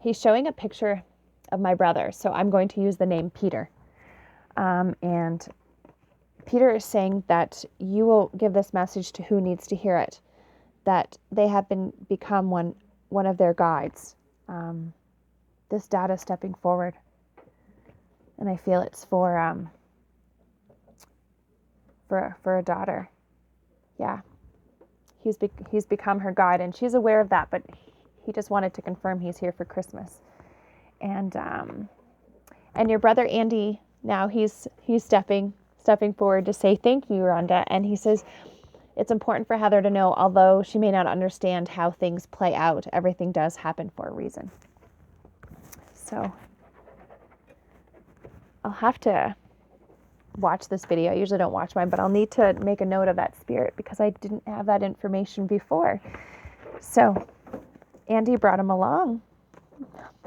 He's showing a picture of my brother, so I'm going to use the name Peter. And Peter is saying that you will give this message to who needs to hear it, that they have become one of their guides. This dad is stepping forward, and I feel it's for a daughter. Yeah, he's become her guide, and she's aware of that, but he just wanted to confirm he's here for Christmas. And your brother Andy, now he's stepping forward to say thank you, Rhonda. And he says it's important for Heather to know, although she may not understand how things play out, everything does happen for a reason. So I'll have to watch this video. I usually don't watch mine, but I'll need to make a note of that spirit because I didn't have that information before. So Andy brought him along.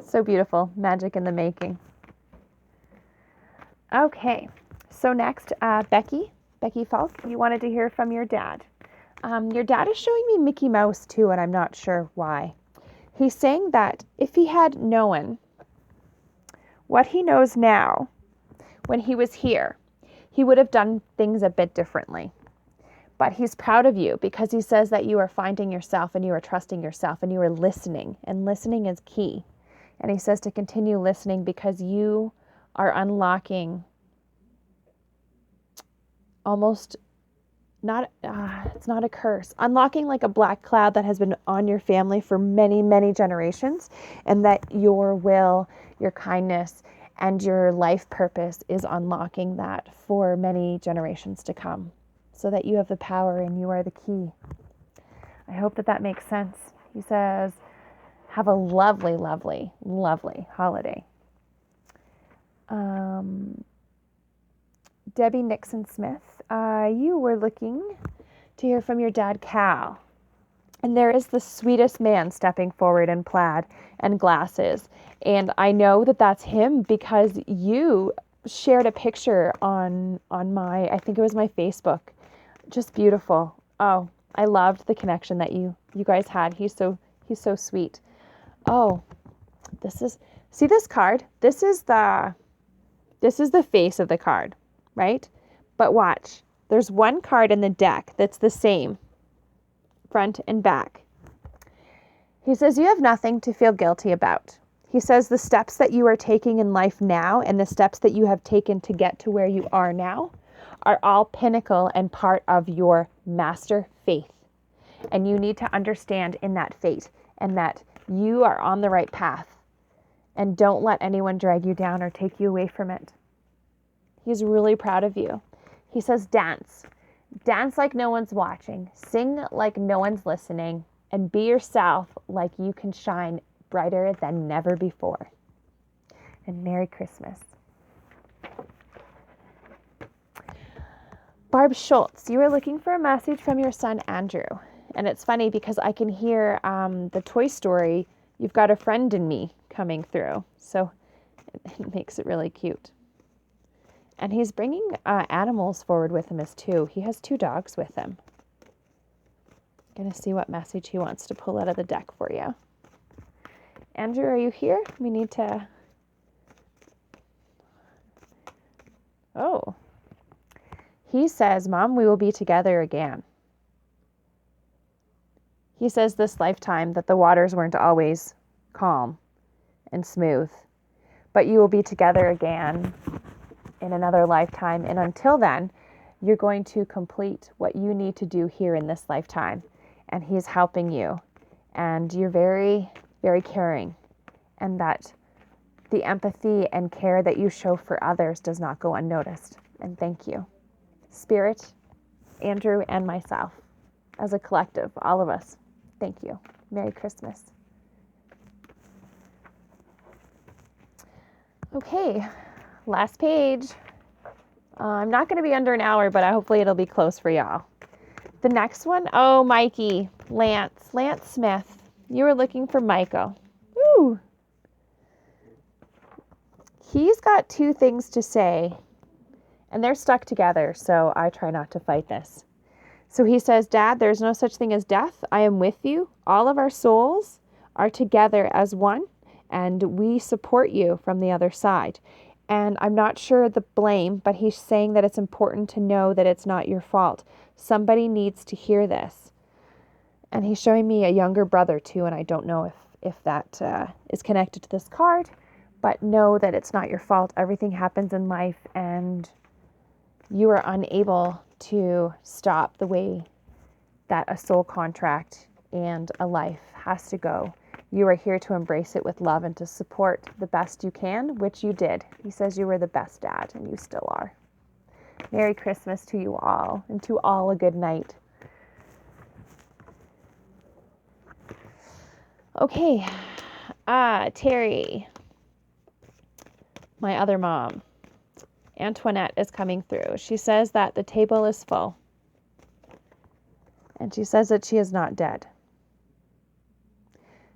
So beautiful. Magic in the making. Okay. So next, Becky Falk, you wanted to hear from your dad. Your dad is showing me Mickey Mouse too, and I'm not sure why. He's saying that if he had known what he knows now when he was here, he would have done things a bit differently. But he's proud of you because he says that you are finding yourself and you are trusting yourself and you are listening, and listening is key. And he says to continue listening because you are unlocking almost not, it's not a curse, unlocking like a black cloud that has been on your family for many, many generations, and that your will, your kindness, and your life purpose is unlocking that for many generations to come, so that you have the power and you are the key. I hope that makes sense. He says, have a lovely, lovely, lovely holiday. Debbie Nixon Smith, you were looking to hear from your dad, Cal. And there is the sweetest man stepping forward in plaid and glasses. And I know that that's him because you shared a picture on my, I think it was my Facebook. Just beautiful. Oh, I loved the connection that you guys had. He's so sweet. Oh, see this card? This is the face of the card, right? But watch, there's one card in the deck that's the same, front and back. He says you have nothing to feel guilty about. He says the steps that you are taking in life now and the steps that you have taken to get to where you are now are all pinnacle and part of your master faith. And you need to understand in that fate and that you are on the right path, and don't let anyone drag you down or take you away from it. He's really proud of you. He says dance like no one's watching, sing like no one's listening, and be yourself like you can shine brighter than never before. And Merry Christmas. Barb Schultz, you were looking for a message from your son, Andrew. And it's funny because I can hear the Toy Story, "You've Got a Friend in Me" coming through. So it makes it really cute. And he's bringing animals forward with him as too. He has 2 dogs with him. Gonna see what message he wants to pull out of the deck for you. Andrew, are you here? We need to... Oh. He says, Mom, we will be together again. He says this lifetime that the waters weren't always calm and smooth, but you will be together again in another lifetime. And until then, you're going to complete what you need to do here in this lifetime. And he's helping you. And you're very, very caring. And that the empathy and care that you show for others does not go unnoticed. And thank you. Spirit, Andrew, and myself, as a collective, all of us, thank you. Merry Christmas. Okay, last page. I'm not going to be under an hour, but hopefully it'll be close for y'all. The next one, oh, Mikey, Lance Smith. You were looking for Michael. Ooh. He's got 2 things to say, And they're stuck together, so I try not to fight this. So he says, Dad, there's no such thing as death. I am with you. All of our souls are together as one, and we support you from the other side. And I'm not sure the blame, but he's saying that it's important to know that it's not your fault. Somebody needs to hear this. And he's showing me a younger brother too, and I don't know if that is connected to this card, but know that it's not your fault. Everything happens in life, and you are unable to stop the way that a soul contract and a life has to go. You are here to embrace it with love and to support the best you can, which you did. He says you were the best dad, and you still are. Merry Christmas to you all, and to all a good night. Okay, Terry, my other mom, Antoinette, is coming through. She says that the table is full. And she says that she is not dead.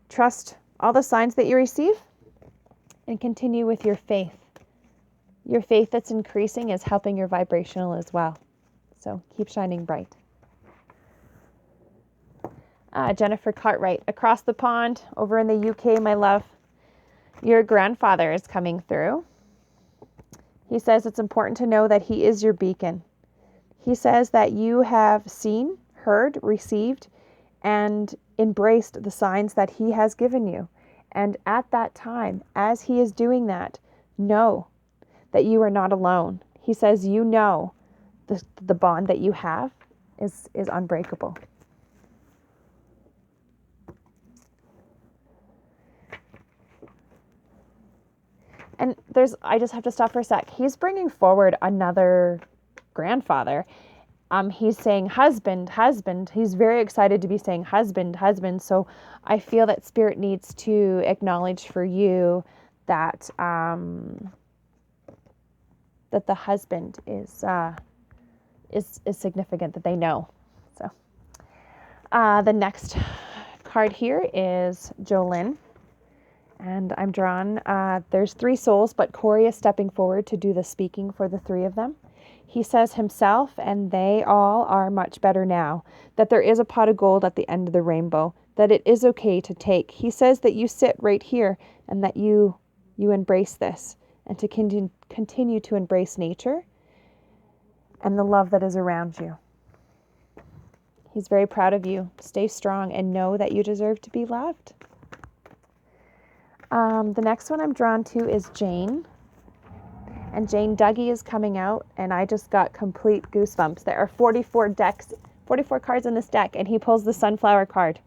Trust all the signs that you receive and continue with your faith. Your faith that's increasing is helping your vibrational as well. So keep shining bright. Jennifer Cartwright, across the pond, over in the UK, my love, your grandfather is coming through. He says it's important to know that he is your beacon. He says that you have seen, heard, received, and embraced the signs that he has given you. And at that time, as he is doing that, know that you are not alone. He says you know the bond that you have is unbreakable. And I just have to stop for a sec. He's bringing forward another grandfather. He's saying husband, husband. He's very excited to be saying husband, husband. So I feel that Spirit needs to acknowledge for you that that the husband is significant, that they know. So the next card here is Jolynn. And I'm drawn, there's 3 souls, but Corey is stepping forward to do the speaking for the 3 of them. He says himself and they all are much better now, that there is a pot of gold at the end of the rainbow, that it is okay to take. He says that you sit right here and that you embrace this and to continue to embrace nature and the love that is around you. He's very proud of you. Stay strong and know that you deserve to be loved. The next one I'm drawn to is Jane. And Jane Dougie is coming out, and I just got complete goosebumps. There are 44 cards in this deck, and he pulls the sunflower card.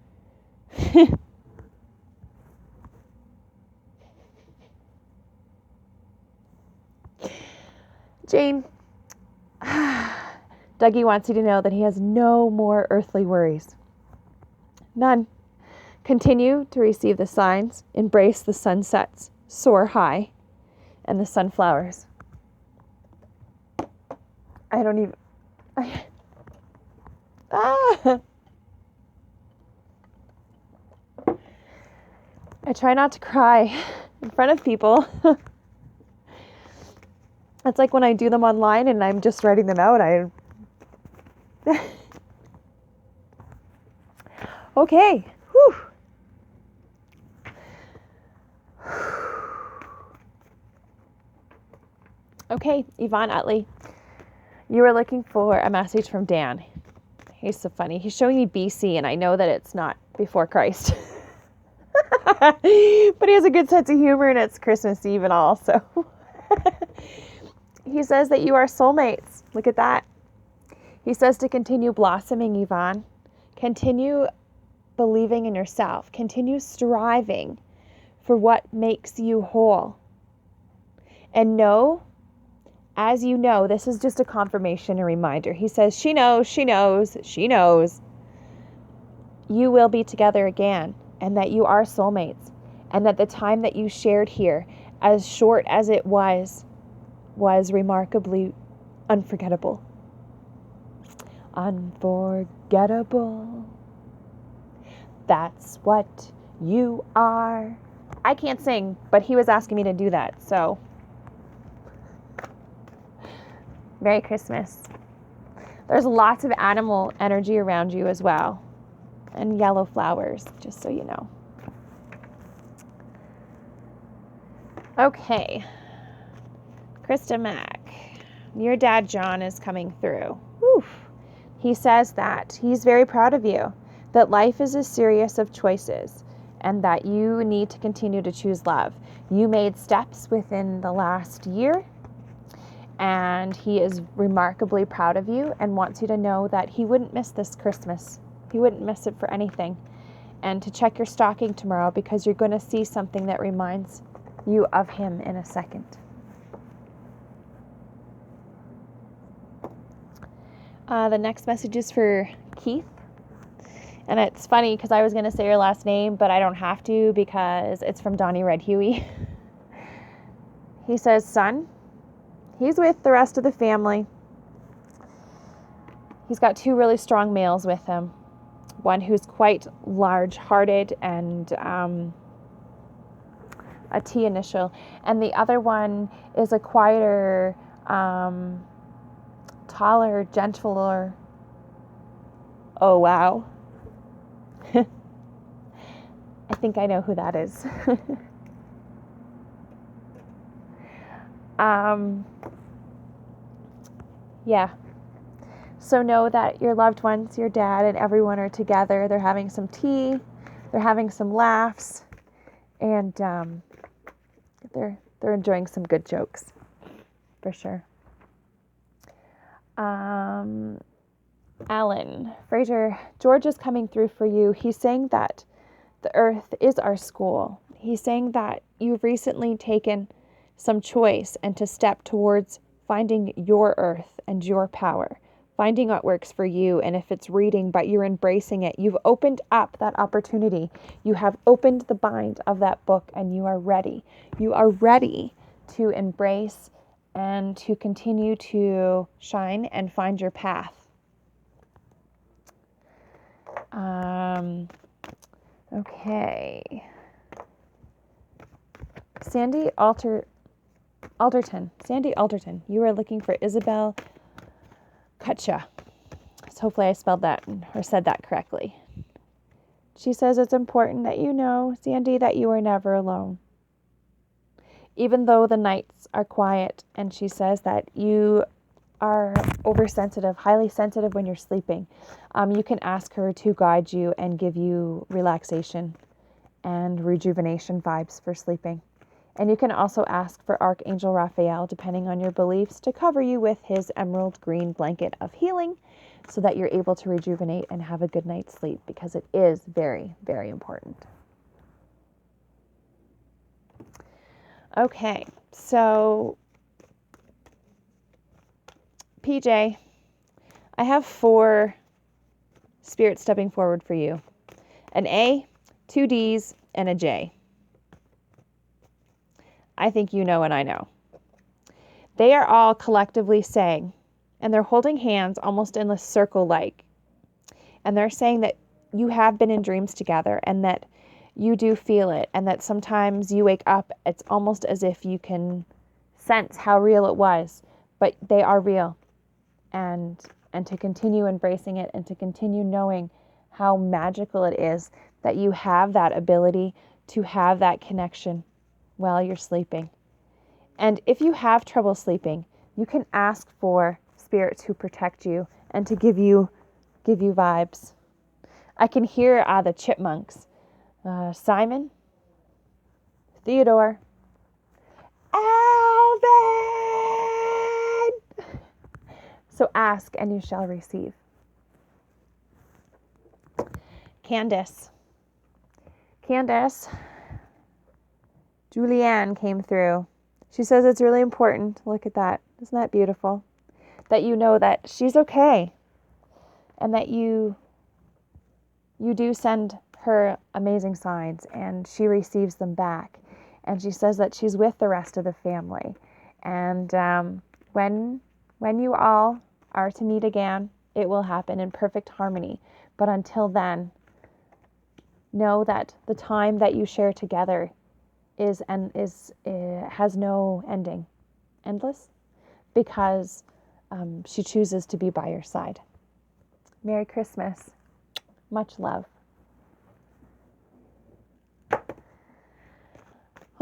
Jane, Dougie wants you to know that he has no more earthly worries. None. Continue to receive the signs, embrace the sunsets, soar high, and the sunflowers. I try not to cry in front of people. It's like when I do them online and I'm just writing them out. Okay. Whew. Okay, Yvonne Utley, you were looking for a message from Dan. He's so funny. He's showing me BC, and I know that it's not before Christ. But he has a good sense of humor, and it's Christmas Eve and all, so. He says that you are soulmates. Look at that. He says to continue blossoming, Yvonne. Continue believing in yourself. Continue striving for what makes you whole. And know, as you know, this is just a confirmation and reminder. He says, she knows, she knows, she knows. You will be together again, and that you are soulmates, and that the time that you shared here, as short as it was remarkably unforgettable. Unforgettable. That's what you are. I can't sing, but he was asking me to do that, so. Merry Christmas. There's lots of animal energy around you as well. And yellow flowers, just so you know. Okay. Krista Mack. Your dad, John, is coming through. Whew. He says that he's very proud of you, that life is a series of choices, and that you need to continue to choose love. You made steps within the last year, and he is remarkably proud of you and wants you to know that he wouldn't miss this Christmas. He wouldn't miss it for anything. And to check your stocking tomorrow, because you're going to see something that reminds you of him in a second. The next message is for Keith. And it's funny because I was going to say your last name, but I don't have to because it's from Donnie Red Huey. He says, son, he's with the rest of the family. He's got 2 really strong males with him. One who's quite large-hearted and a T initial. And the other one is a quieter, taller, gentler. Oh, wow. I think I know who that is. Yeah. So know that your loved ones, your dad and everyone are together. They're having some tea. They're having some laughs. And they're enjoying some good jokes. For sure. Alan, Fraser, George is coming through for you. He's saying that the earth is our school. He's saying that you've recently taken some choice and to step towards finding your earth and your power, finding what works for you. And if it's reading, but you're embracing it, you've opened up that opportunity. You have opened the bind of that book and you are ready. You are ready to embrace and to continue to shine and find your path. Okay. Sandy Alderton. Sandy Alderton. You are looking for Isabel Kutcha. So hopefully I spelled that or said that correctly. She says it's important that you know, Sandy, that you are never alone. Even though the nights are quiet, and she says that you are oversensitive, highly sensitive when you're sleeping. You can ask her to guide you and give you relaxation and rejuvenation vibes for sleeping. And you can also ask for Archangel Raphael, depending on your beliefs, to cover you with his emerald green blanket of healing so that you're able to rejuvenate and have a good night's sleep, because it is very, very important. Okay, so PJ, I have 4 spirits stepping forward for you. An A, 2 Ds, and a J. I think you know and I know. They are all collectively saying, and they're holding hands almost in a circle like, and they're saying that you have been in dreams together and that you do feel it, and that sometimes you wake up, it's almost as if you can sense how real it was, but they are real. And to continue embracing it and to continue knowing how magical it is that you have that ability to have that connection while you're sleeping. And if you have trouble sleeping, you can ask for spirits who protect you and to give you vibes. I can hear the chipmunks. Simon, Theodore, Alvin! So ask and you shall receive. Candace, Julianne came through. She says it's really important. Look at that. Isn't that beautiful? That you know that she's okay. And that you do send her amazing signs and she receives them back. And she says that she's with the rest of the family. And when you all are to meet again, it will happen in perfect harmony. But until then, know that the time that you share together has no ending. Endless? Because she chooses to be by your side. Merry Christmas. Much love.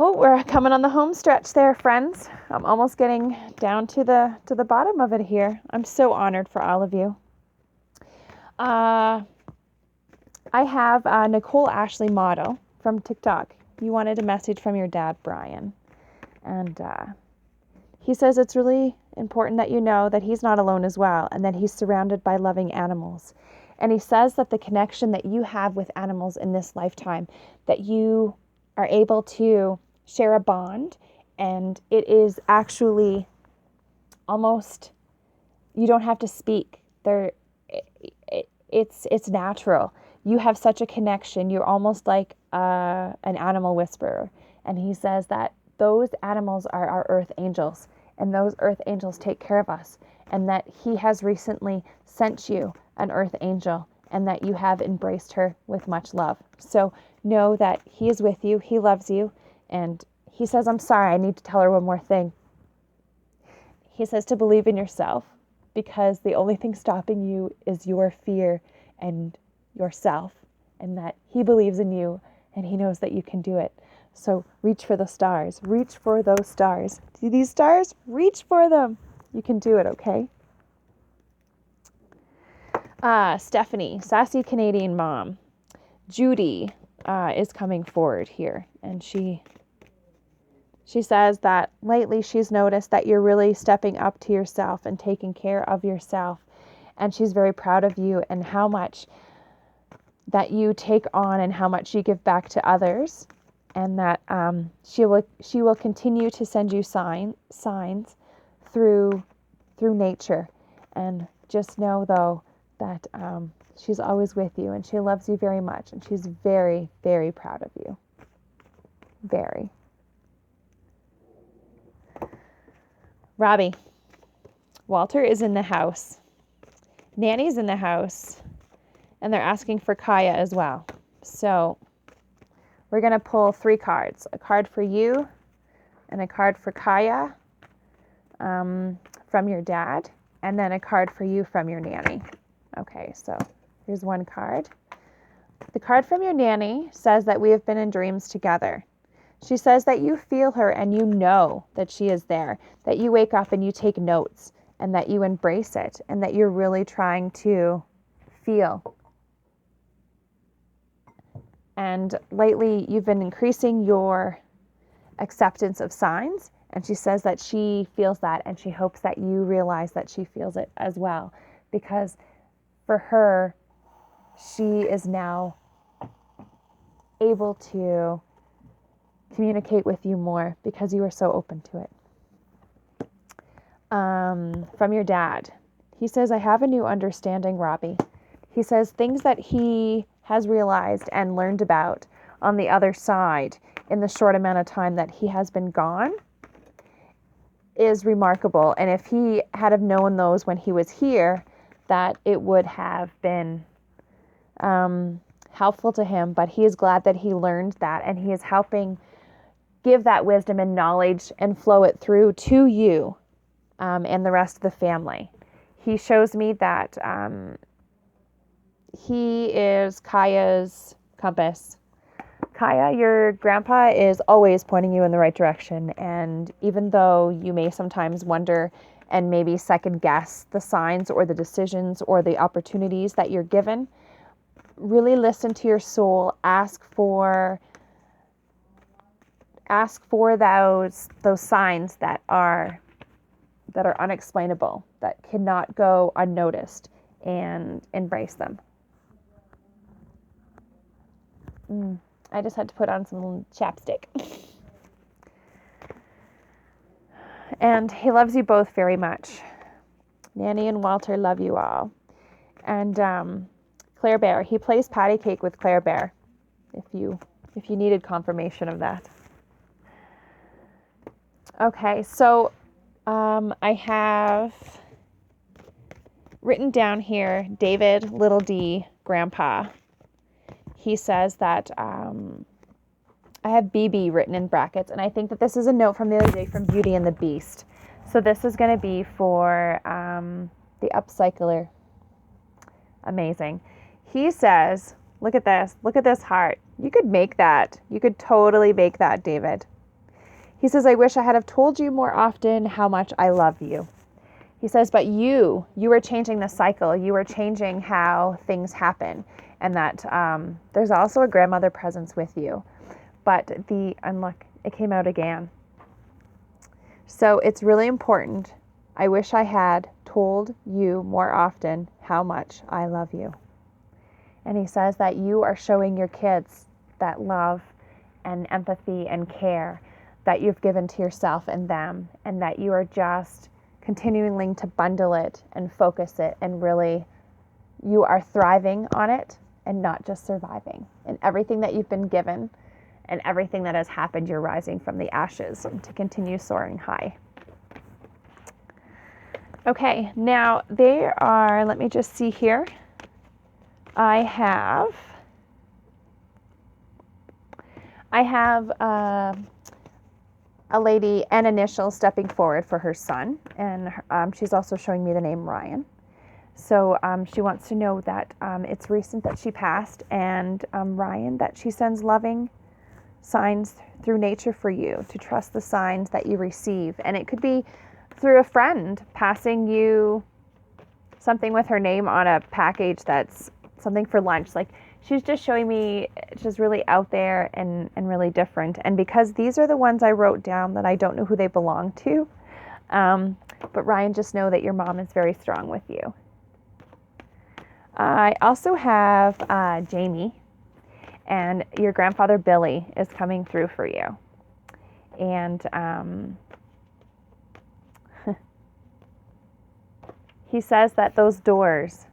Oh, we're coming on the home stretch there, friends. I'm almost getting down to the bottom of it here. I'm so honored for all of you. I have Nicole Ashley Model from TikTok. You wanted a message from your dad, Brian. And he says it's really important that you know that he's not alone as well, and that he's surrounded by loving animals. And he says that the connection that you have with animals in this lifetime, that you are able to share a bond, and it is actually almost, you don't have to speak. It's natural. You have such a connection. You're almost like an animal whisperer. And he says that those animals are our earth angels, and those earth angels take care of us, and that he has recently sent you an earth angel, and that you have embraced her with much love. So know that he is with you. He loves you. And he says, I'm sorry, I need to tell her one more thing. He says to believe in yourself, because the only thing stopping you is your fear and yourself, and that he believes in you and he knows that you can do it. So reach for the stars. Reach for those stars. See these stars? Reach for them. You can do it, okay? Stephanie, sassy Canadian mom. Judy is coming forward here, and she says that lately she's noticed that you're really stepping up to yourself and taking care of yourself, and she's very proud of you and how much that you take on and how much you give back to others, and that she will continue to send you signs through nature. And just know though that she's always with you, and she loves you very much, and she's very, very proud of you. Very. Robbie, Walter is in the house. Nanny's in the house, and they're asking for Kaya as well. So we're going to pull 3 cards, a card for you and a card for Kaya from your dad, and then a card for you from your nanny. Okay, so here's one card. The card from your nanny says that we have been in dreams together. She says that you feel her and you know that she is there, that you wake up and you take notes, and that you embrace it, and that you're really trying to feel. And lately you've been increasing your acceptance of signs, and she says that she feels that, and she hopes that you realize that she feels it as well, because for her, she is now able to communicate with you more because you are so open to it. From your dad, he says, I have a new understanding, Robbie. He says things that he has realized and learned about on the other side in the short amount of time that he has been gone is remarkable. And if he had have known those when he was here, that it would have been helpful to him. But he is glad that he learned that, and he is helping give that wisdom and knowledge and flow it through to you and the rest of the family. He shows me that he is Kaya's compass. Kaya, your grandpa is always pointing you in the right direction, and even though you may sometimes wonder and maybe second guess the signs or the decisions or the opportunities that you're given, really listen to your soul. Ask for those signs that are unexplainable, that cannot go unnoticed, and embrace them. I just had to put on some chapstick. And he loves you both very much. Nanny and Walter love you all. And Claire Bear, he plays patty cake with Claire Bear, if you needed confirmation of that. Okay, so I have written down here, David, little d, grandpa. He says that I have BB written in brackets, and I think that this is a note from the other day from Beauty and the Beast, So this is going to be for the upcycler. Amazing. He says, look at this. Look at this heart. You could make that. You could totally make that, David. He says, I wish I had have told you more often how much I love you. He says, but you are changing the cycle. You are changing how things happen. And that there's also a grandmother presence with you. But it came out again. So it's really important. I wish I had told you more often how much I love you. And he says that you are showing your kids that love and empathy and care that you've given to yourself and them, and that you are just continuing to bundle it and focus it, and really you are thriving on it and not just surviving. And everything that you've been given and everything that has happened, you're rising from the ashes to continue soaring high. Okay, now let me just see here. I have a lady, an initial, stepping forward for her son, and she's also showing me the name Ryan. So she wants to know that it's recent that she passed, and Ryan, that she sends loving signs through nature for you, to trust the signs that you receive. And it could be through a friend passing you something with her name on a package that's something for lunch. Like, she's just showing me just really out there and really different. And because these are the ones I wrote down that I don't know who they belong to, but Ryan, just know that your mom is very strong with you. I also have Jamie, and your grandfather Billy is coming through for you. And he says that those doors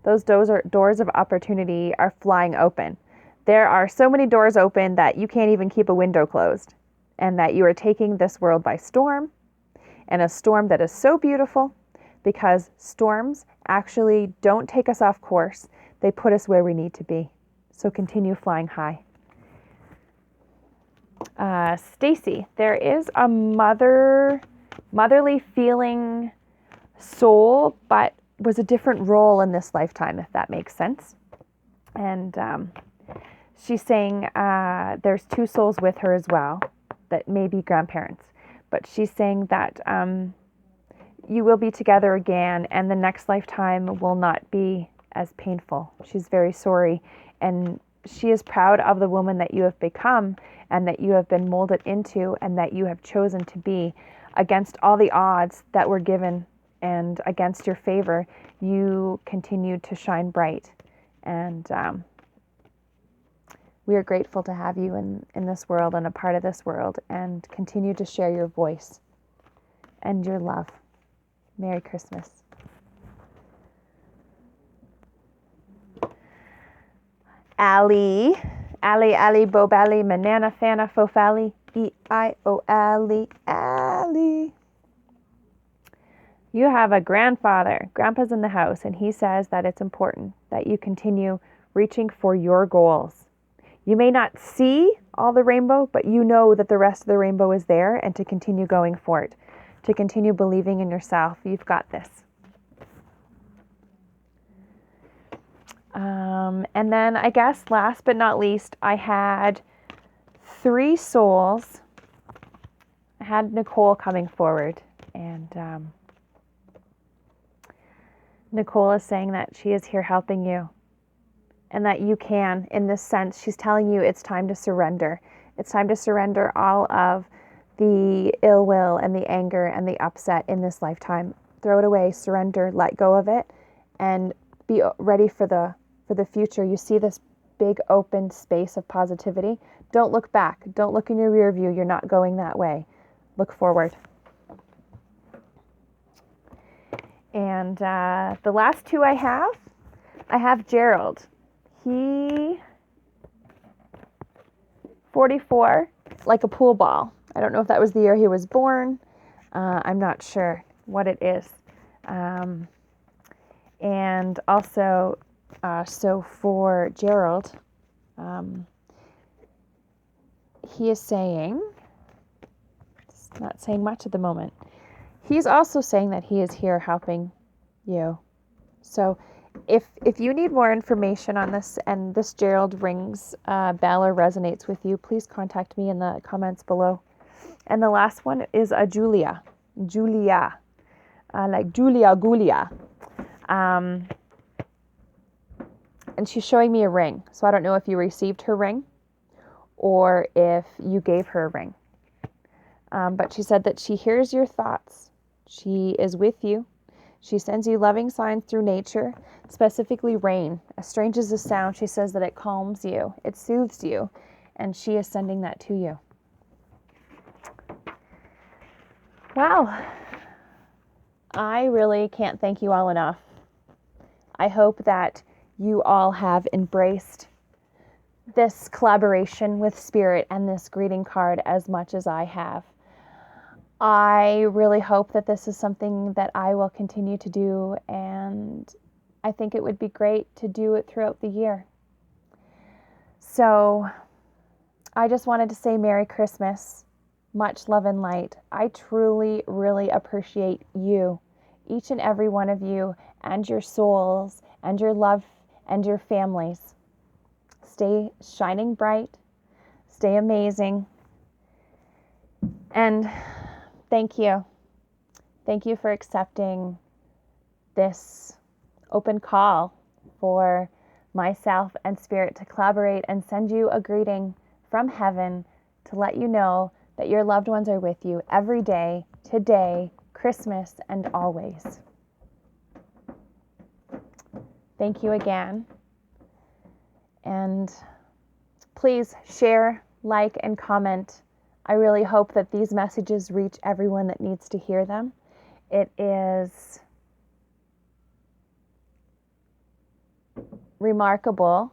of opportunity are flying open. There are so many doors open that you can't even keep a window closed, and that you are taking this world by storm, and a storm that is so beautiful, because storms actually don't take us off course. They put us where we need to be. So continue flying high. Stacy, there is a motherly feeling soul, but was a different role in this lifetime, if that makes sense. And she's saying there's two souls with her as well that may be grandparents, but she's saying that you will be together again, and the next lifetime will not be as painful. She's very sorry, and she is proud of the woman that you have become, and that you have been molded into, and that you have chosen to be. Against all the odds that were given and against your favor, you continued to shine bright. And we are grateful to have you in this world and a part of this world, and continue to share your voice and your love. Merry Christmas. Ali, Bobali, Manana, Fana, Fofali, E-I-O, Ali. You have a grandfather. Grandpa's in the house, and he says that it's important that you continue reaching for your goals. You may not see all the rainbow, but you know that the rest of the rainbow is there, and to continue going for it, to continue believing in yourself. You've got this. And then I guess last but not least, I had 3 souls. I had Nicole coming forward, and Nicole is saying that she is here helping you, and that you can, in this sense, she's telling you it's time to surrender. It's time to surrender all of the ill will and the anger and the upset in this lifetime. Throw it away, surrender, let go of it, and be ready for the future. You see this big open space of positivity. Don't look back. Don't look in your rear view. You're not going that way. Look forward. And the last 2 I have Gerald. He 44, like a pool ball. I don't know if that was the year he was born. I'm not sure what it is. And also, so for Gerald, he is saying, it's not saying much at the moment. he's also saying that he is here helping you. So if you need more information on this and this Gerald rings bell or resonates with you, please contact me in the comments below. And the last one is a Julia, like Julia Gulia. And she's showing me a ring. So I don't know if you received her ring or if you gave her a ring. But she said that she hears your thoughts. She is with you. She sends you loving signs through nature, specifically rain. As strange as the sound, she says that it calms you, it soothes you, and she is sending that to you. Wow. I really can't thank you all enough. I hope that you all have embraced this collaboration with Spirit and this greeting card as much as I have. I really hope that this is something that I will continue to do, and I think it would be great to do it throughout the year. So I just wanted to say Merry Christmas, much love and light. I truly, really appreciate you, each and every one of you, and your souls, and your love, and your families. Stay shining bright, stay amazing, and thank you. Thank you for accepting this open call for myself and Spirit to collaborate and send you a greeting from heaven to let you know that your loved ones are with you every day, today, Christmas, and always. Thank you again. And please share, like, and comment. I really hope that these messages reach everyone that needs to hear them. It is remarkable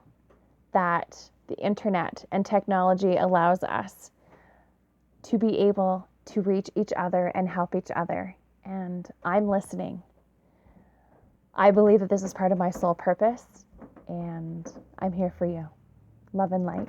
that the internet and technology allows us to be able to reach each other and help each other. And I'm listening. I believe that this is part of my soul purpose, and I'm here for you. Love and light.